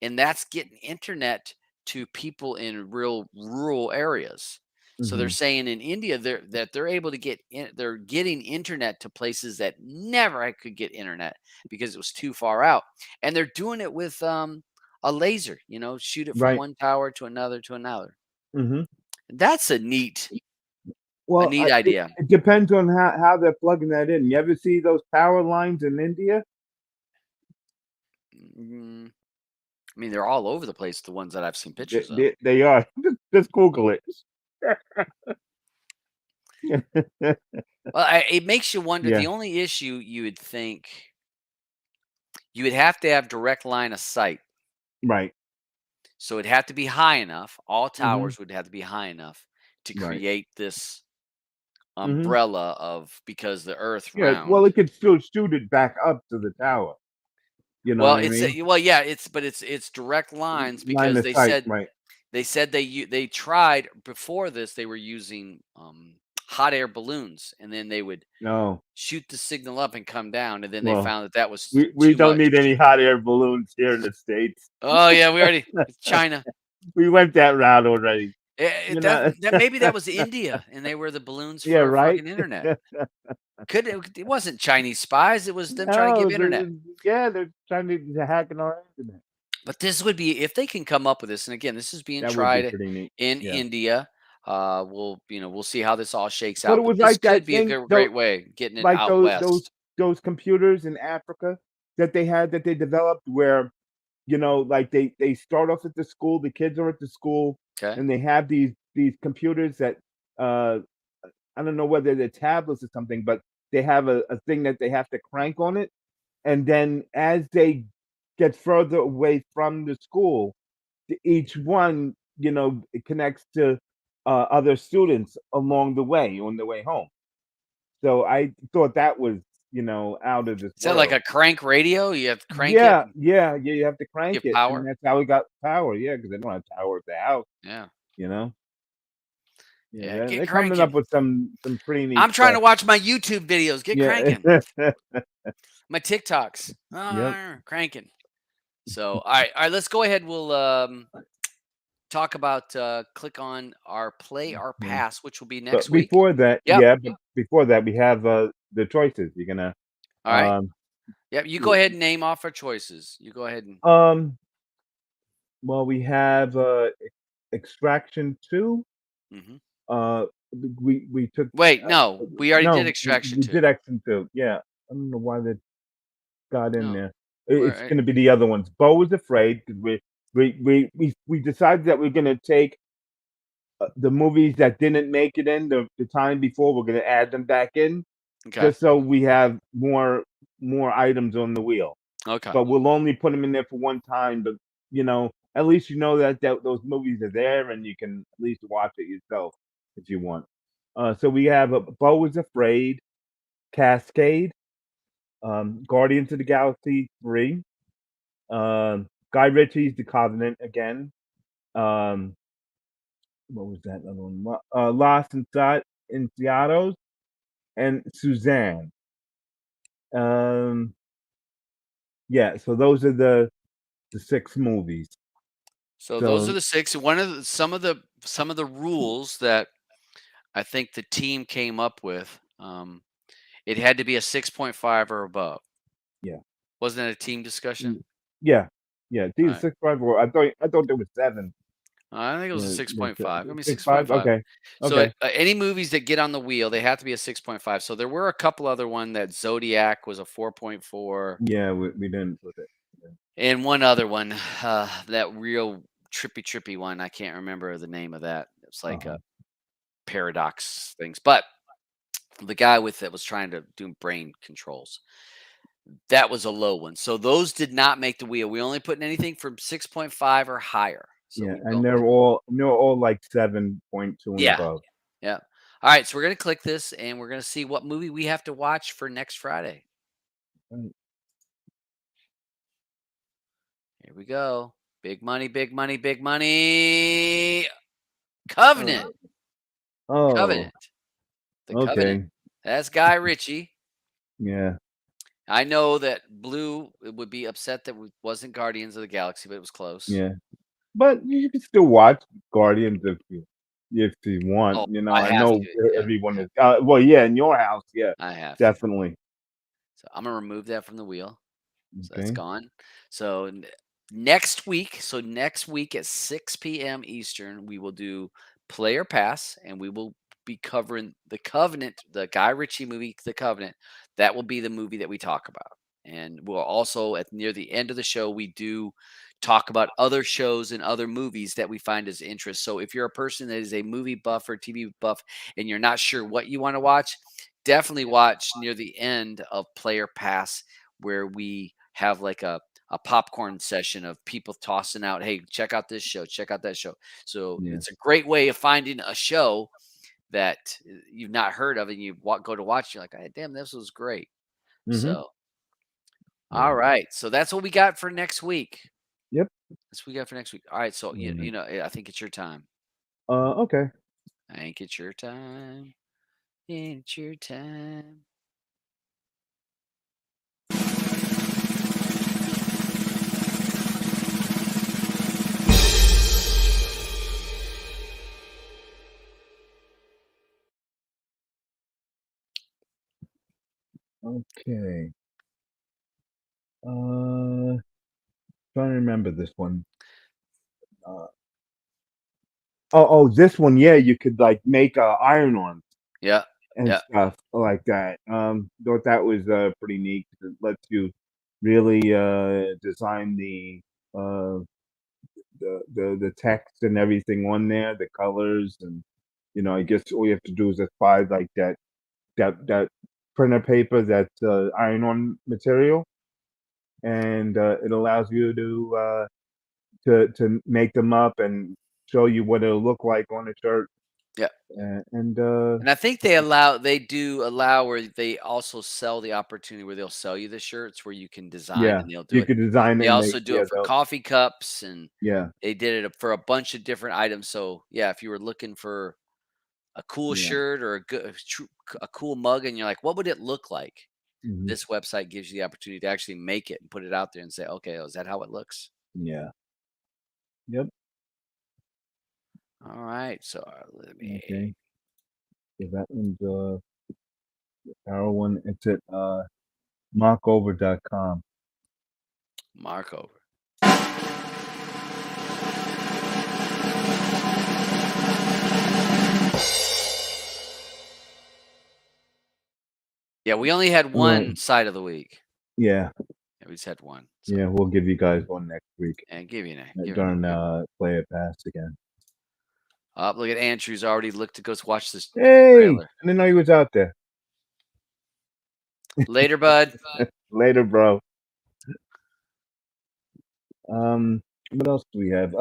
and that's getting internet to people in real rural areas. So they're Mhm. saying in India they're able to they're getting internet to places that never could get internet because it was too far out, and they're doing it with a laser. Shoot it from Right. one tower to another to another. Mhm. That's a Well, neat it idea. it depends on how they're plugging that in. You ever see those power lines in India? Mm, I mean, they're all over the place. The ones that I've seen They pictures of. they they are. Just Google it. Well, it makes you wonder. The Yeah, only issue you would think you would have to have direct line of sight, right. so it'd have to be high enough. All Mhm. towers would have to be high enough to Right. create this Mhm. umbrella of because the Earth's Yeah, well, round. it could still shoot it back up to the tower, you know Well, what I mean? yeah, it's direct lines Line because of they sight, said right. they said they tried before this. They were using hot air balloons, and then they would No. shoot the signal up and come down, and then they Well, found that that was we too don't much. need any hot air balloons here in the States. Oh, yeah, we already it's China. We went that route already, you That know? that maybe that was India, and they were the balloons Yeah, for right? fucking internet. It wasn't Chinese spies, it was them trying to give No, internet. yeah, they're trying to hack in our internet. But this would be if they can come up with this, and again, this is being That would be tried pretty neat. in Yeah. India. We'll see how this all shakes But it out, but was this like that could be a thing, though, great way getting it like out west. those computers in Africa that they developed where, like they start off at the school, the kids are at the school, Okay. and they have these computers that, uh, I don't know whether they're tablets or something, but they have a thing that they have to crank on it, and then as they get further away from the school, each one, it connects to, other students along the way on the way home. So I thought that was, out of this Is that like world. a crank radio? You have to crank it Yeah, and yeah, yeah, you have to crank get it, and power? that's how we got power, yeah, because they don't have power at the house, Yeah. you know? Yeah, Yeah, get they're coming up cranking. with some pretty neat I'm trying to stuff. watch my YouTube videos. Get Yeah. cranking. My TikToks. Yep. Cranking. So, all right, let's go ahead. We'll talk about click on our play our Yeah. pass, which will be next But week. before that Yep. we have, the choices. You're gonna, All right. um, Yep. You go w ahead and name off our choices. You go ahead and um, well, we have, Extraction 2, mhm. uh, we took, Wait, no. We already did no, extraction we two. did Action 2, yeah. I don't know why that got in No. there. It's Where gonna be the other ones. Bo was afraid because we decided that we're gonna take, the movies that didn't make it in the time before, we're gonna add them back in, okay. just so we have more items on the wheel. Okay. But we'll only put them in there for one time, but, at least you know that those movies are there and you can at least watch it yourself if you want. So we have, Beau is Afraid, Cascade, Guardians of the Galaxy 3, Guy Ritchie's The Covenant again, um, what was that other one? Lost Inside in Seattle, and Suzanne. Um, yeah, so those are the 6 movies. So those are So the six. One of the some of the rules that I think the team came up with. It had to be a 6.5 or above. yeah. Wasn't it a team discussion? Yeah, yeah. It's either Alright. 6.5 or I thought there was 7. I think it was a Yeah, there's 6.5. I mean, 6.5? 6.5. Okay, So, okay. any movies that get on the wheel, they have to be a 6.5. So there were a couple other one that Zodiac was a 4.4, Yeah, we didn't put it. Yeah. and one other one, that real trippy one. I can't remember the name of that. It's like Uh-huh. a paradox things, but the guy with it was trying to do brain controls. That was a low one. So those did not make the wheel. We only put in anything from 6.5 or higher. So Yeah, we and don't they're all like 7.2 and Yeah. above. Yeah. All right, so we're gonna click this and we're gonna see what movie we have to watch for next Friday. Right. Here we go. Big money, big money, big money. Oh, Covenant. oh, Covenant. The Covenant. okay. That's Guy Ritchie. Yeah, I know that Blue would be upset that it wasn't Guardians of the Galaxy, but it was close. yeah. But you can still watch Guardians if you want. Oh, I I have know to. Yeah, everyone is. Well, yeah, in your house, yeah, I have to. definitely. So I'm gonna remove that from the wheel. So that's Okay. gone. So next week at 6 p.m. Eastern, we will do Player Pass, and we will be covering the Covenant, the Guy Ritchie movie, The Covenant. That will be the movie that we talk about, and we'll also at near the end of the show we do talk about other shows and other movies that we find as interest. So if you're a person that is a movie buff or TV buff, and you're not sure what you want to watch, definitely watch near the end of Player Pass where we have like a popcorn session of people tossing out, hey, check out this show, check out that show. So Yeah. it's a great way of finding a show that you've not heard of and you go to watch. You're like, hey, damn, this was great. Mhm. So, all Yeah. right. So that's what we got for next week. Yep. That's what we got for next week. All right. So, Yeah. I think it's your time. Okay. I think it's your time. It's your time. Okay. Uh, trying to remember this one. Uh, this one, yeah, you could like make iron-ons Yeah. and Yeah. stuff like that. Thought that was pretty neat 'cause it lets you really design uh the text and everything on there, the colors, and I guess all you have to do is just buy like that printer paper that's iron-on material, and it allows you to make them up and show you what it'll look like on a shirt. Yeah. And And I think they do allow where they also sell the opportunity where they'll sell you the shirts where you can design yeah, and they'll do you it. could design it They and make also do yeah it for they'll coffee cups and yeah they did it for a bunch of different items. So yeah, if you were looking for a cool yeah shirt or a cool mug and you're like, what would it look like? hmm This website gives you the opportunity to actually make it and put it out there and say, okay, is that how it looks? yeah yep All right. So let me okay. So that one's our one. It's at markover.com. mark over. Yeah, we only had All right. one side of the week. Yeah, Yeah, we just had one. So yeah. We'll give you guys one next week and give you an give during it. play it pass again. Look at Andrew's already looked to go watch this Hey, trailer. I didn't know he was out there. Later, bud. Later, bro. What else do we have?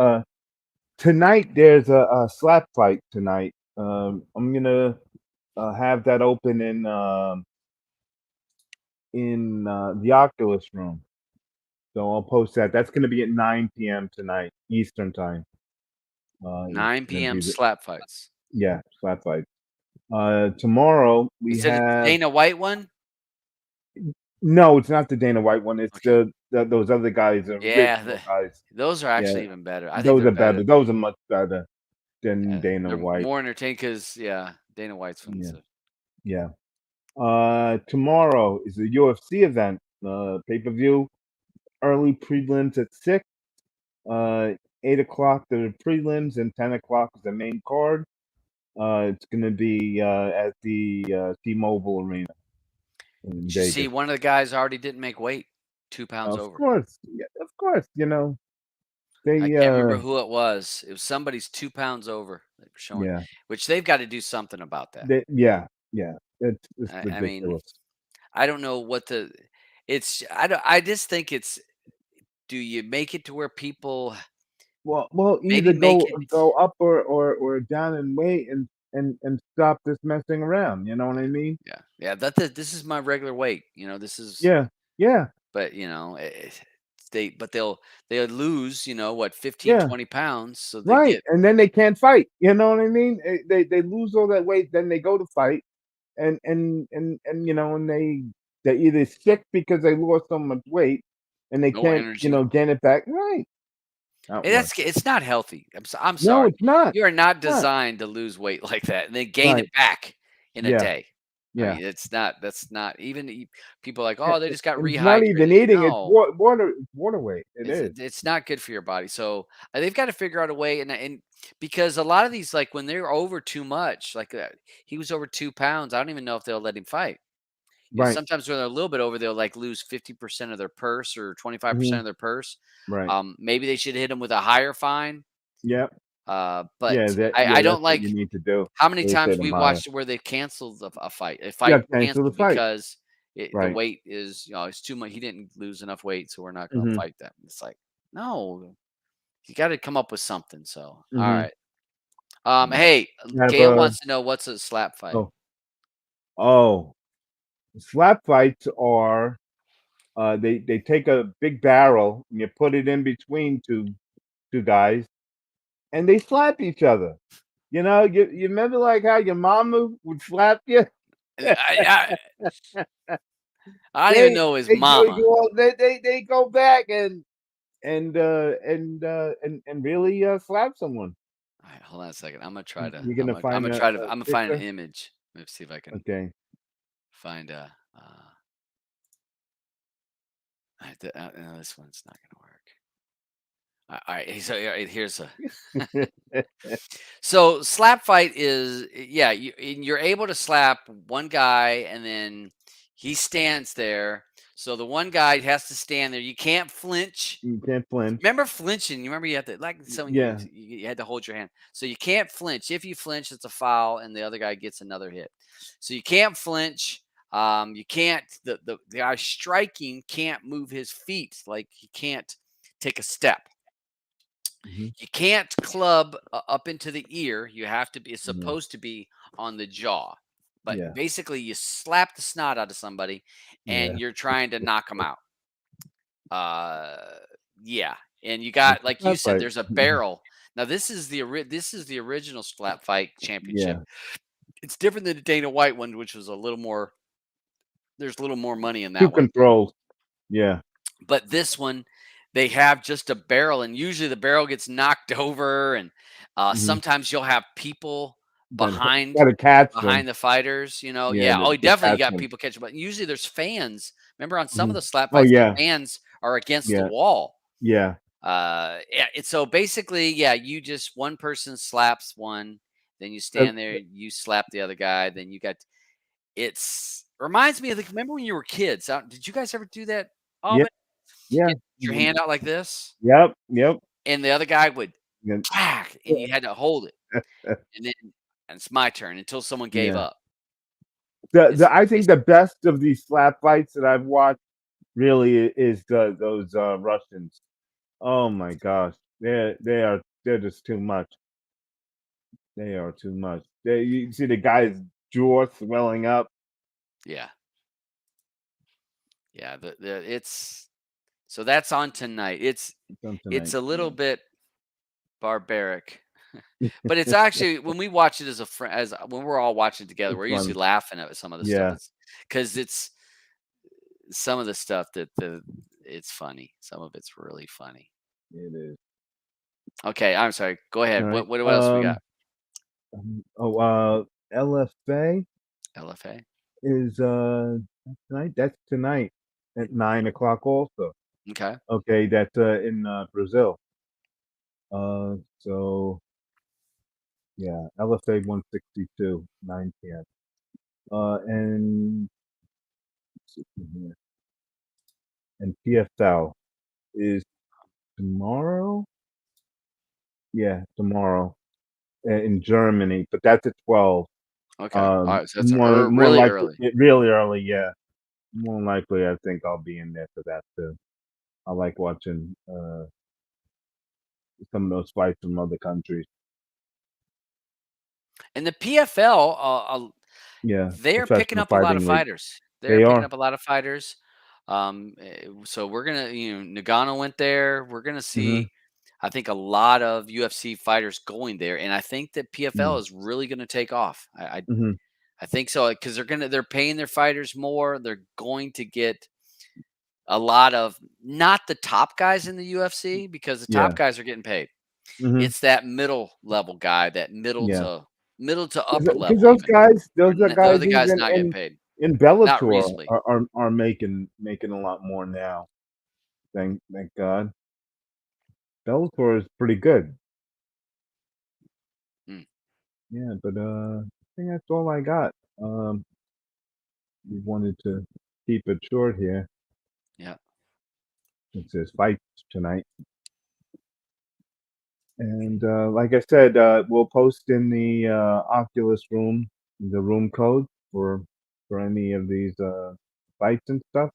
Tonight there's a slap fight tonight. I'm gonna have that open in the Oculus room. So I'll post that. That's gonna be at 9 p.m. tonight, Eastern time. It's 9 gonna p.m. be slap fights. yeah, slap fight. Tomorrow we Is it a have Dana White one? no, it's not the Dana White one. It's Okay. those other guys, the Yeah, original guys. those are Yeah, actually even better. I think those they're are better. better. Those are much better than Yeah, Dana they're White. more entertaining because yeah, Dana White's ones. Yeah, yeah. Tomorrow is a UFC event pay-per-view. Early prelims at 6. 8 o'clock the prelims, and 10 o'clock is the main card. It's going to be at the T-Mobile Arena in Did you see Vegas. one of the guys already didn't make weight, 2 pounds Of over. course, yeah, of course. I They can't remember who it was. It was somebody's 2 pounds over they were showing, yeah, which they've got to do something about that. yeah. It's I mean, ridiculous. I don't know what the it's I don't I just think it's do you make it to where people Well, maybe either make it go up or down in weight and stop this messing around. You know what I mean? yeah. Yeah, this is my regular weight, this is Yeah, yeah, but, they'll lose, what, 15, yeah. 20 pounds, so they Right, get and then they can't fight. You know what I mean? They lose all that weight, then they go to fight, and they're either sick because they lost so much weight, and they no can't energy. gain it back. Right, not And worth it. it's not healthy. I'm No, sorry. it's not. You are not It's not. designed to lose weight like that and then gain Right. it back in a Yeah. day. I Yeah. mean, that's not even people are like, And "Oh, they just got and it's not even rehydrated." eating, it's No. water weight. It is. It's not good for your body. So they've got to figure out a way, and because a lot of these, like when they're over too much, like he was over 2 pounds. I don't even know if they'll let him fight. Right. Sometimes when they're a little bit over, they'll like lose 50% of their purse or 25% Mhm. of their purse. Right. Maybe they should hit him with a higher fine. Yep. But Yeah, I that's don't what you like need to do, how many is hit times 'em we higher. watched where they canceled a fight. A Yeah, fight cancel the canceled fight. because the Right. weight is, it's too much. He didn't lose enough weight, so we're not going to Mhm. fight that. It's like, no, you got to come up with something. So, all Mhm. right. Yeah. Hey, Have Gail a wants to know what's a slap fight. oh, oh, slap fights are, they take a big barrel, and you put it in between 2 guys, and they slap each other. You remember, like, how your mama would slap you? I don't even They know his they mama. go they go back and really, slap someone. All right, hold on a second. I'm gonna try to. You're gonna I'm find gonna a try to. I'm gonna find an picture? image. Let's see if I can Okay. find a. No, this one's not gonna work. All right. So here's a. So slap fight is yeah, you're able to slap one guy and then he stands there. So the one guy has to stand there. You can't flinch. You can't flinch. Remember flinching? You remember you had to like some Yeah. you had to hold your hand. So you can't flinch. If you flinch, it's a foul and the other guy gets another hit. So you can't flinch. You can't the guy striking can't move his feet, like he can't take a step. Mhm. You can't club up into the ear. You have to be. It's No. supposed to be on the jaw. But Yeah. basically, you slap the snot out of somebody, and Yeah. you're trying to knock them out. Uh, yeah, and you That's got a like you slap said, fight. there's a barrel. Now this is the original slap fight championship. Yeah. It's different than the Dana White one, which was a little more. There's a little more money in 2 that one. controls. Yeah. But this one, they have just a barrel, and usually the barrel gets knocked over, and Mhm. sometimes you'll have people Gotta behind gotta catch them. behind the fighters. Yeah, Yeah. Oh, to definitely you catch got them. people catching, but usually there's fans. Remember on some of Mhm. the slap Oh, fights, the yeah. fans are against the Yeah. wall. Yeah. Yeah. So basically, yeah, you just one person slaps one, then you Uh, stand there, you slap the other guy, then you got it's reminds me of like remember when you were kids. Did you guys ever do that? Oh, yeah, yeah. you put your hand out like this, Yep, yep. and the other guy would Yeah. whack, and you had to hold it, and then and it's my turn until someone gave Yeah. up. The It's I think basic the best of these slap fights that I've watched really is those, Russians. Oh my gosh. They're just too much. They are too much. You see the guy's jaw swelling up. yeah, yeah. It's so that's on tonight. Some It's tonight. a little bit barbaric, but it's actually when we watch it as a friend, as when we're all watching together, It's we're usually fun. laughing at some of the stuff. Yeah, It's because it's some of the stuff that the it's funny. Some of it's really funny. it is. Okay, I'm sorry. Go ahead. Alright, What else we got? LFA LFA. is, tonight? That's tonight. at 9 o'clock also. Okay. Okay, that's in Brazil. So yeah, LSA 162, 9 p.m. And let's see here. And PSL is tomorrow. Yeah, tomorrow in Germany, but that's at 12. Okay. All right. So that's More really likely, early. really early. Yeah, more likely, I think I'll be in there for that too. I like watching some of those fights from other countries. And the PFL, Yeah, they're picking professional up a lot of fighting league. fighters. They're They picking are. up a lot of fighters. So we're gonna, Nagano went there. We're gonna Hmm. see, I think, a lot of UFC fighters going there, and I think that PFL Mm. is really gonna take off. Hmm. I think so because they're paying their fighters more. They're going to get a lot of not the top guys in the UFC because the top Yeah. guys are getting paid. Hmm. It's that middle level guy, that Yeah. middle to upper Because level even. those are They're guys the guys even not getting paid, in not Bellator reasonably. are making a lot more now. Thank God. Bellator is pretty good. Mm, Yeah, but I think that's all I got. Um, we wanted to keep it short here yeah. since there's fights tonight. And like I said, we'll post in the Oculus room the room code for any of these fights and stuff.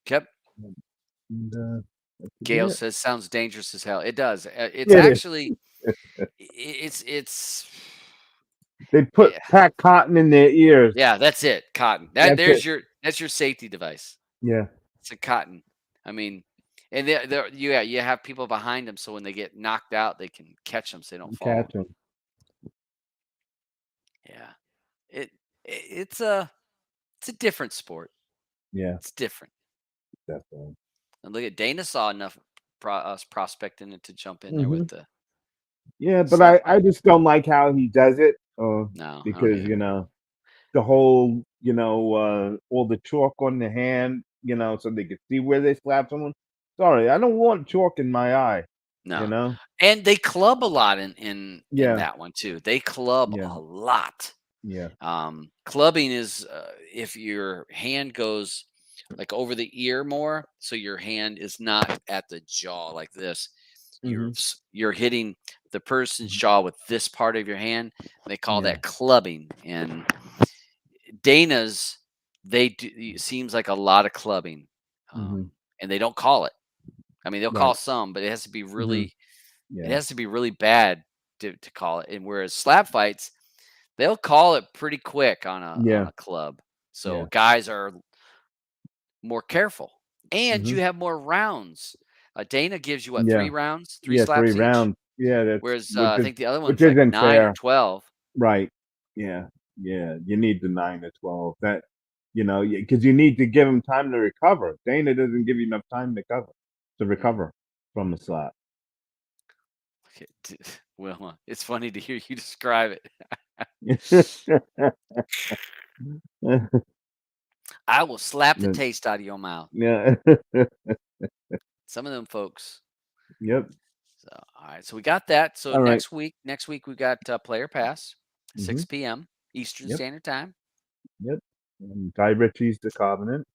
Yep. And that should be Gail it. says sounds dangerous as hell. It does. It's It is. actually it's They put yeah, pack cotton in their ears. yeah, that's it. Cotton. That's it. That's your safety device. Yeah, It's a cotton. I mean, and you have people behind them, so when they get knocked out, they can catch them so they don't catch fall. them. Yeah. It, it's a different sport. Yeah, It's different. definitely. And look at Dana saw enough us prospecting it to jump in there Hmm. with the Yeah, but slap I fight. just don't like how he does it. No, I don't Because either. the whole all the chalk on the hand, so they could see where they slap someone. Sorry, I don't want chalk in my eye. You No. know. And they club a lot in Yeah. that one too. They club Yeah. a lot. Yeah. Clubbing is if your hand goes like over the ear more, so your hand is not at the jaw like this. Hmm. You're hitting the person's jaw with this part of your hand. They call Yeah. that clubbing. And Dana's, they do, it seems like a lot of clubbing, Hmm. and they don't call it. I mean, they'll call Right. some, but Hmm. it Yeah. has to be really bad to call it. And whereas slap fights, they'll call it pretty quick on Yeah. a club. So Yeah. guys are more careful, and Hmm. you have more rounds. Dana gives you what, Yeah. 3 rounds, three Yeah. Three slaps each, rounds. Yeah. That's whereas I think the other which one's like isn't 9 or fair. 12. Right. Yeah. Yeah. You need the 9 to 12. Because you need to give him time to recover. Dana doesn't give you enough time to Mm. recover from the slap. Okay, well, it's funny to hear you describe it. I will slap the taste out of your mouth. Yeah. Some of them folks. Yep. So, all right. So we got that. So All right. next week we got Player Pass, Mhm. 6 p.m. Eastern Yep. Standard Time. Yep. Guy Ritchie's The Covenant.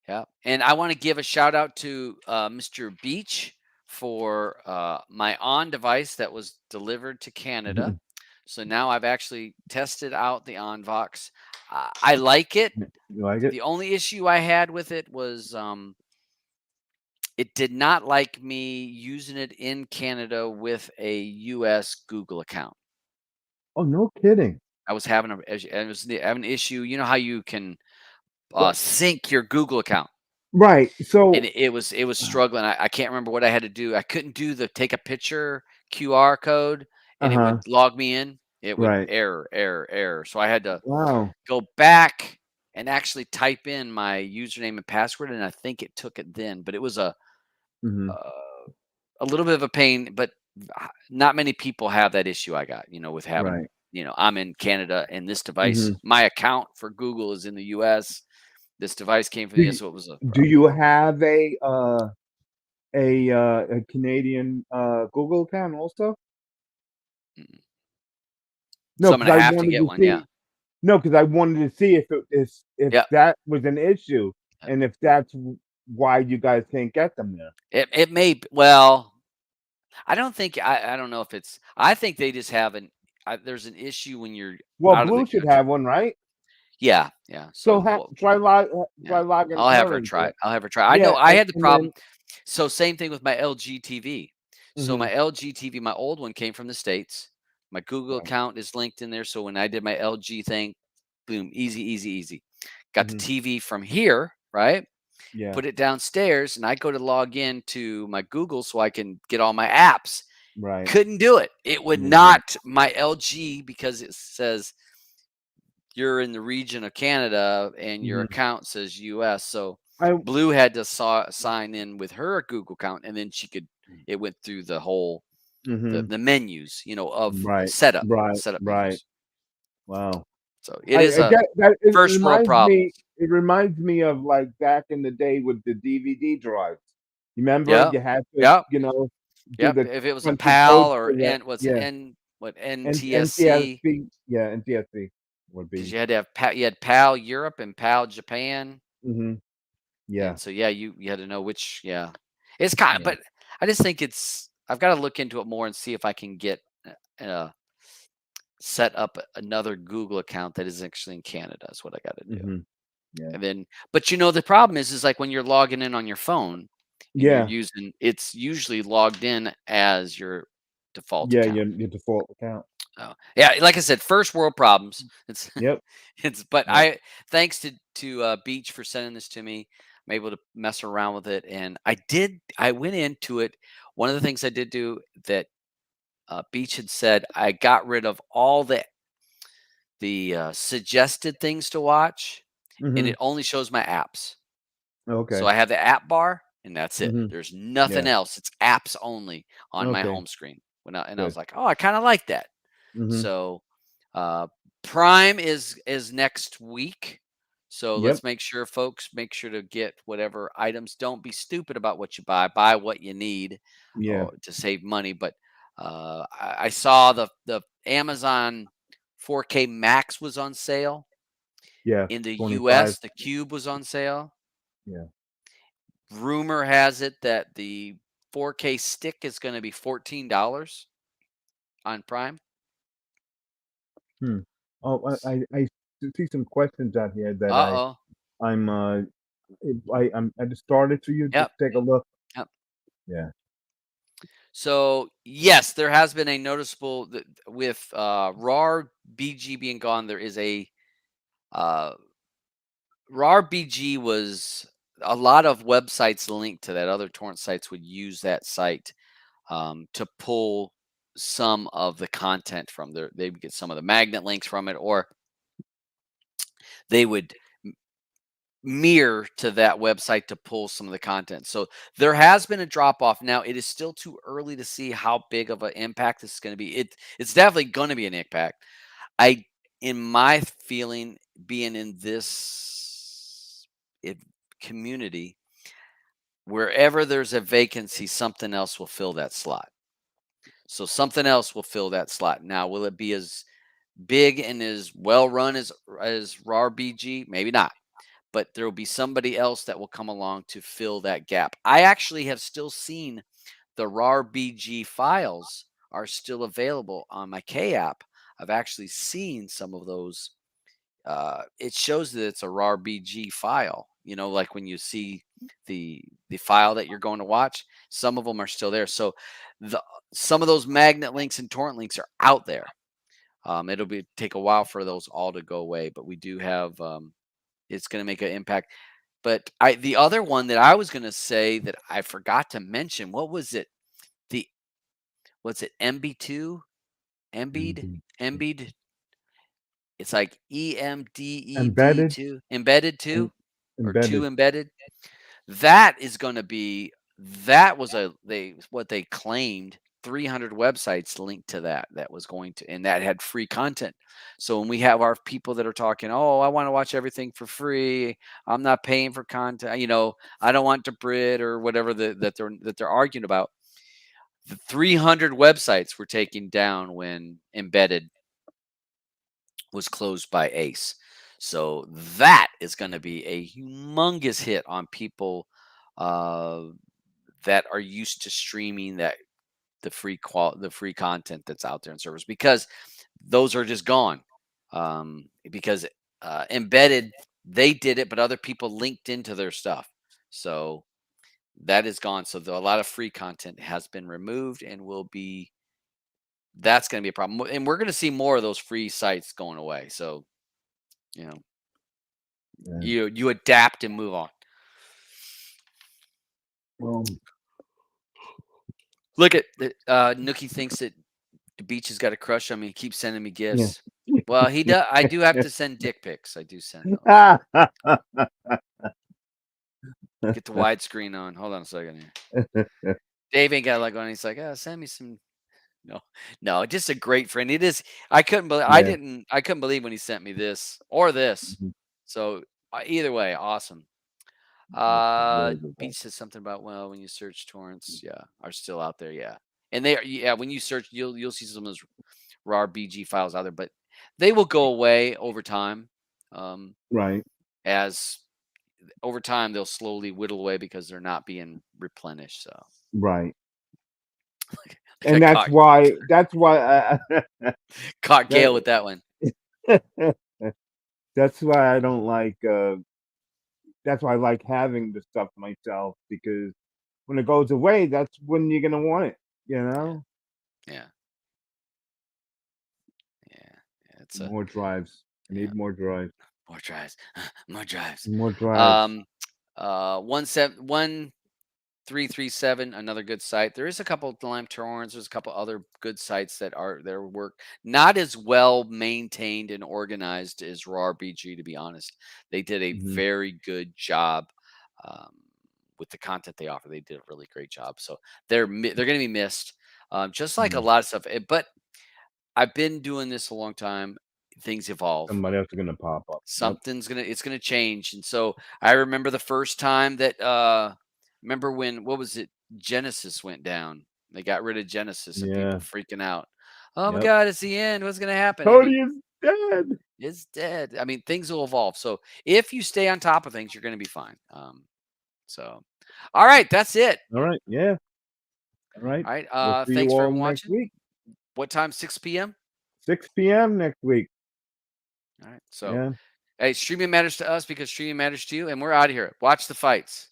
Yeah. And I want to give a shout out to Mr. Beach for my on device that was delivered to Canada. So now I've actually tested out the OnVox. I like it. You like it? The only issue I had with it was it did not like me using it in Canada with a US Google account. Oh, no kidding. I was having having an issue. You know how you can What? sync your Google account, Right. and So, it was struggling. I can't remember what I had to do. I couldn't do the take a picture QR code, and it uh-huh. would log me in. It would Right. error. So I had to Wow. go back and actually type in my username and password, and I think it took it then. But it was Mhm. uh, a little bit of a pain, but not many people have that issue I got, with having, Right. I'm in Canada and this device, Mhm. my account for Google is in the US. This device came from Do the you US, so it was a do problem. you have a Canadian, Google account also? Mm-mm. No, So I'm because gonna I have to wanted get to one, yeah. see no, because I wanted to see if Yep, that was an issue, yep. and if that's w why you guys can't get them there. It may b well, I don't think I don't know if it's I think they just have there's an issue when you're Well, out of the Blue should country. have one, right? Yeah, yeah, So, so, well, try yeah, logging I'll have her her into try it. it. I'll have her try I know Yeah, I had the and problem. then So, same thing with my LG TV. So, mhm, my LG TV, my old one came from the States. My Google right, account is linked in there, so when I did my LG thing, boom, easy, easy, easy. Got the mhm, TV from here, right? yeah, Put it downstairs, and I go to log in to my Google so I can get all my apps. right, Couldn't do it. It would couldn't do it. not my LG because it says you're in the region of Canada and your Mhm. account says US. So I Blue had to sign in with her Google account, and then it went through the whole mhm, the menus, of right, setup right, menus. wow. So it is I a get that first world problems. it reminds me of, like, back in the day with the DVD drives. You remember? Yep. You had to, Yep. do Yep. the If it was a country codes PAL or correct. what's it Yeah, NTSC, NTSC, yeah, NTSC would because be you had to have you had PAL Europe and PAL Japan. mhm, yeah, And so, yeah, you had to know which, yeah. It's kind of, yeah, but I just think I've got to look into it more and see if I can set up another Google account that is actually in Canada is what I got to do. mhm, yeah, And then, but the problem is like when you're logging in on your phone and yeah, it's usually logged in as your default yeah, account. your default account. Oh, yeah, like I said, first world problems. It's Yep, but yep, thanks to Beach for sending this to me. I'm able to mess around with it, and I went into it. One of the things I did do that Beach had said, I got rid of all the suggested things to watch, and mhm, it only shows my apps. So okay, I have the app bar, and that's it. mhm, There's nothing yeah, else. It's apps only on my okay, home screen. And I was good, like, oh, I kind of like that. mhm, So uh, Prime is next week. So yep, let's make sure to get whatever items. Don't be stupid about what you buy. Buy what you need yeah, or to save money. But I saw the Amazon 4K Max was on sale. yeah, In the 25, US, the Cube was on sale. yeah, Rumor has it that the 4K stick is going to be $14 on Prime. hmm. Oh, I see some questions out here that Uh-oh. I'm, I just started for you, just Yep. take a look. Yep. Yeah, So, yes, there has been a noticeable with RAR BG being gone. There is a uh, RAR BG was a lot of websites linked to that. Other torrent sites would use that site to pull some of the content from there. They would get some of the magnet links from it, or they would mirror to that website to pull some of the content. So there has been a drop off. Now it is still too early to see how big of an impact this is going to be. It's definitely going to be an impact. I in my feeling being in this community, wherever there's a vacancy, something else will fill that slot. So something else will fill that slot. Now, will it be as big and as well run as RAR BG? Maybe not, but there will be somebody else that will come along to fill that gap. I actually have still seen the RAR BG files are still available on my K app. I've actually seen some of those. It shows that it's a RAR BG file. Like when you see the file that you're going to watch, some of them are still there. So the some of those magnet links and torrent links are out there. It'll take a while for those all to go away, but we do have it's going to make an impact. But the other one that I was going to say that I forgot to mention, what was it? The what's it? MB2, Embed, mhm. Embed. It's like EMDED Embedded two, embedded and two, or two embedded. embedded. That is going to be that was a they what they claimed. 300 websites linked to that was going to, and that had free content. So when we have our people that are talking, oh, I want to watch everything for free, I'm not paying for content, I don't want to Brit or whatever that they're arguing about. The 300 websites were taken down when Embedded was closed by Ace. So that is going to be a humongous hit on people uh, that are used to streaming the free content that's out there in servers, because those are just gone. Because Embedded, they did it, but other people linked into their stuff. So that is gone. So a lot of free content has been removed and will be. That's going to be a problem, and we're going to see more of those free sites going away. So you know, Yeah. you adapt and move on. Well, Look at Nookie thinks that the beach has got a crush on me. He keeps sending me yeah. gifts. Well, he does. I do have to send dick pics. I do send those. Get the widescreen on. Hold on a second here. Dave ain't got like on. He's like, send me some. No, no, just a great friend. It is. I couldn't believe. Yeah. I couldn't believe when he sent me this or this. Mhm. So either way, awesome. That's very good. Beach says something about, well, when you search torrents, yeah, are still out there, yeah, and they are, yeah. When you search, you'll see some of those raw BG files out there, but they will go away over time. Um, Right. as over time, they'll slowly whittle away because they're not being replenished. So, Right. like And I that's why. That's why. caught Gail That, with that one. that's why I don't like. That's why I like having the stuff myself, because when it goes away, that's when you're gonna want it. You Yeah, know, yeah, yeah. It's a more drives. I yeah. need more drives. More drives, more drives. More drives. Um, 1337, another good site. There is a couple of Lime Torrents. There's a couple other good sites that are their work not as well maintained and organized as Raw BG. To be honest, they did a Hmm. very good job um, with the content they offer. They did a really great job. So they're going to be missed, just like a Yeah. lot of stuff. But I've been doing this a long time. Things evolve. Somebody else is gonna pop up. Yep. It's gonna change. And so I remember the first time that remember when, what was it, Genesis went down. They got rid of Genesis and people Yeah. freaking out. Oh my Yep. god, it's the end. What's gonna happen? I mean, Kodi is dead. it's dead. I mean, things will evolve. So if you stay on top of things, you're gonna be fine. So all right, that's it. All right. Yeah. All right. All right. We'll see you Thanks for all everyone next watching. week. What time? 6 p.m. 6 p.m. next week. All right. So Yeah. hey, streaming matters to us because streaming matters to you, and we're out of here. Watch the fights.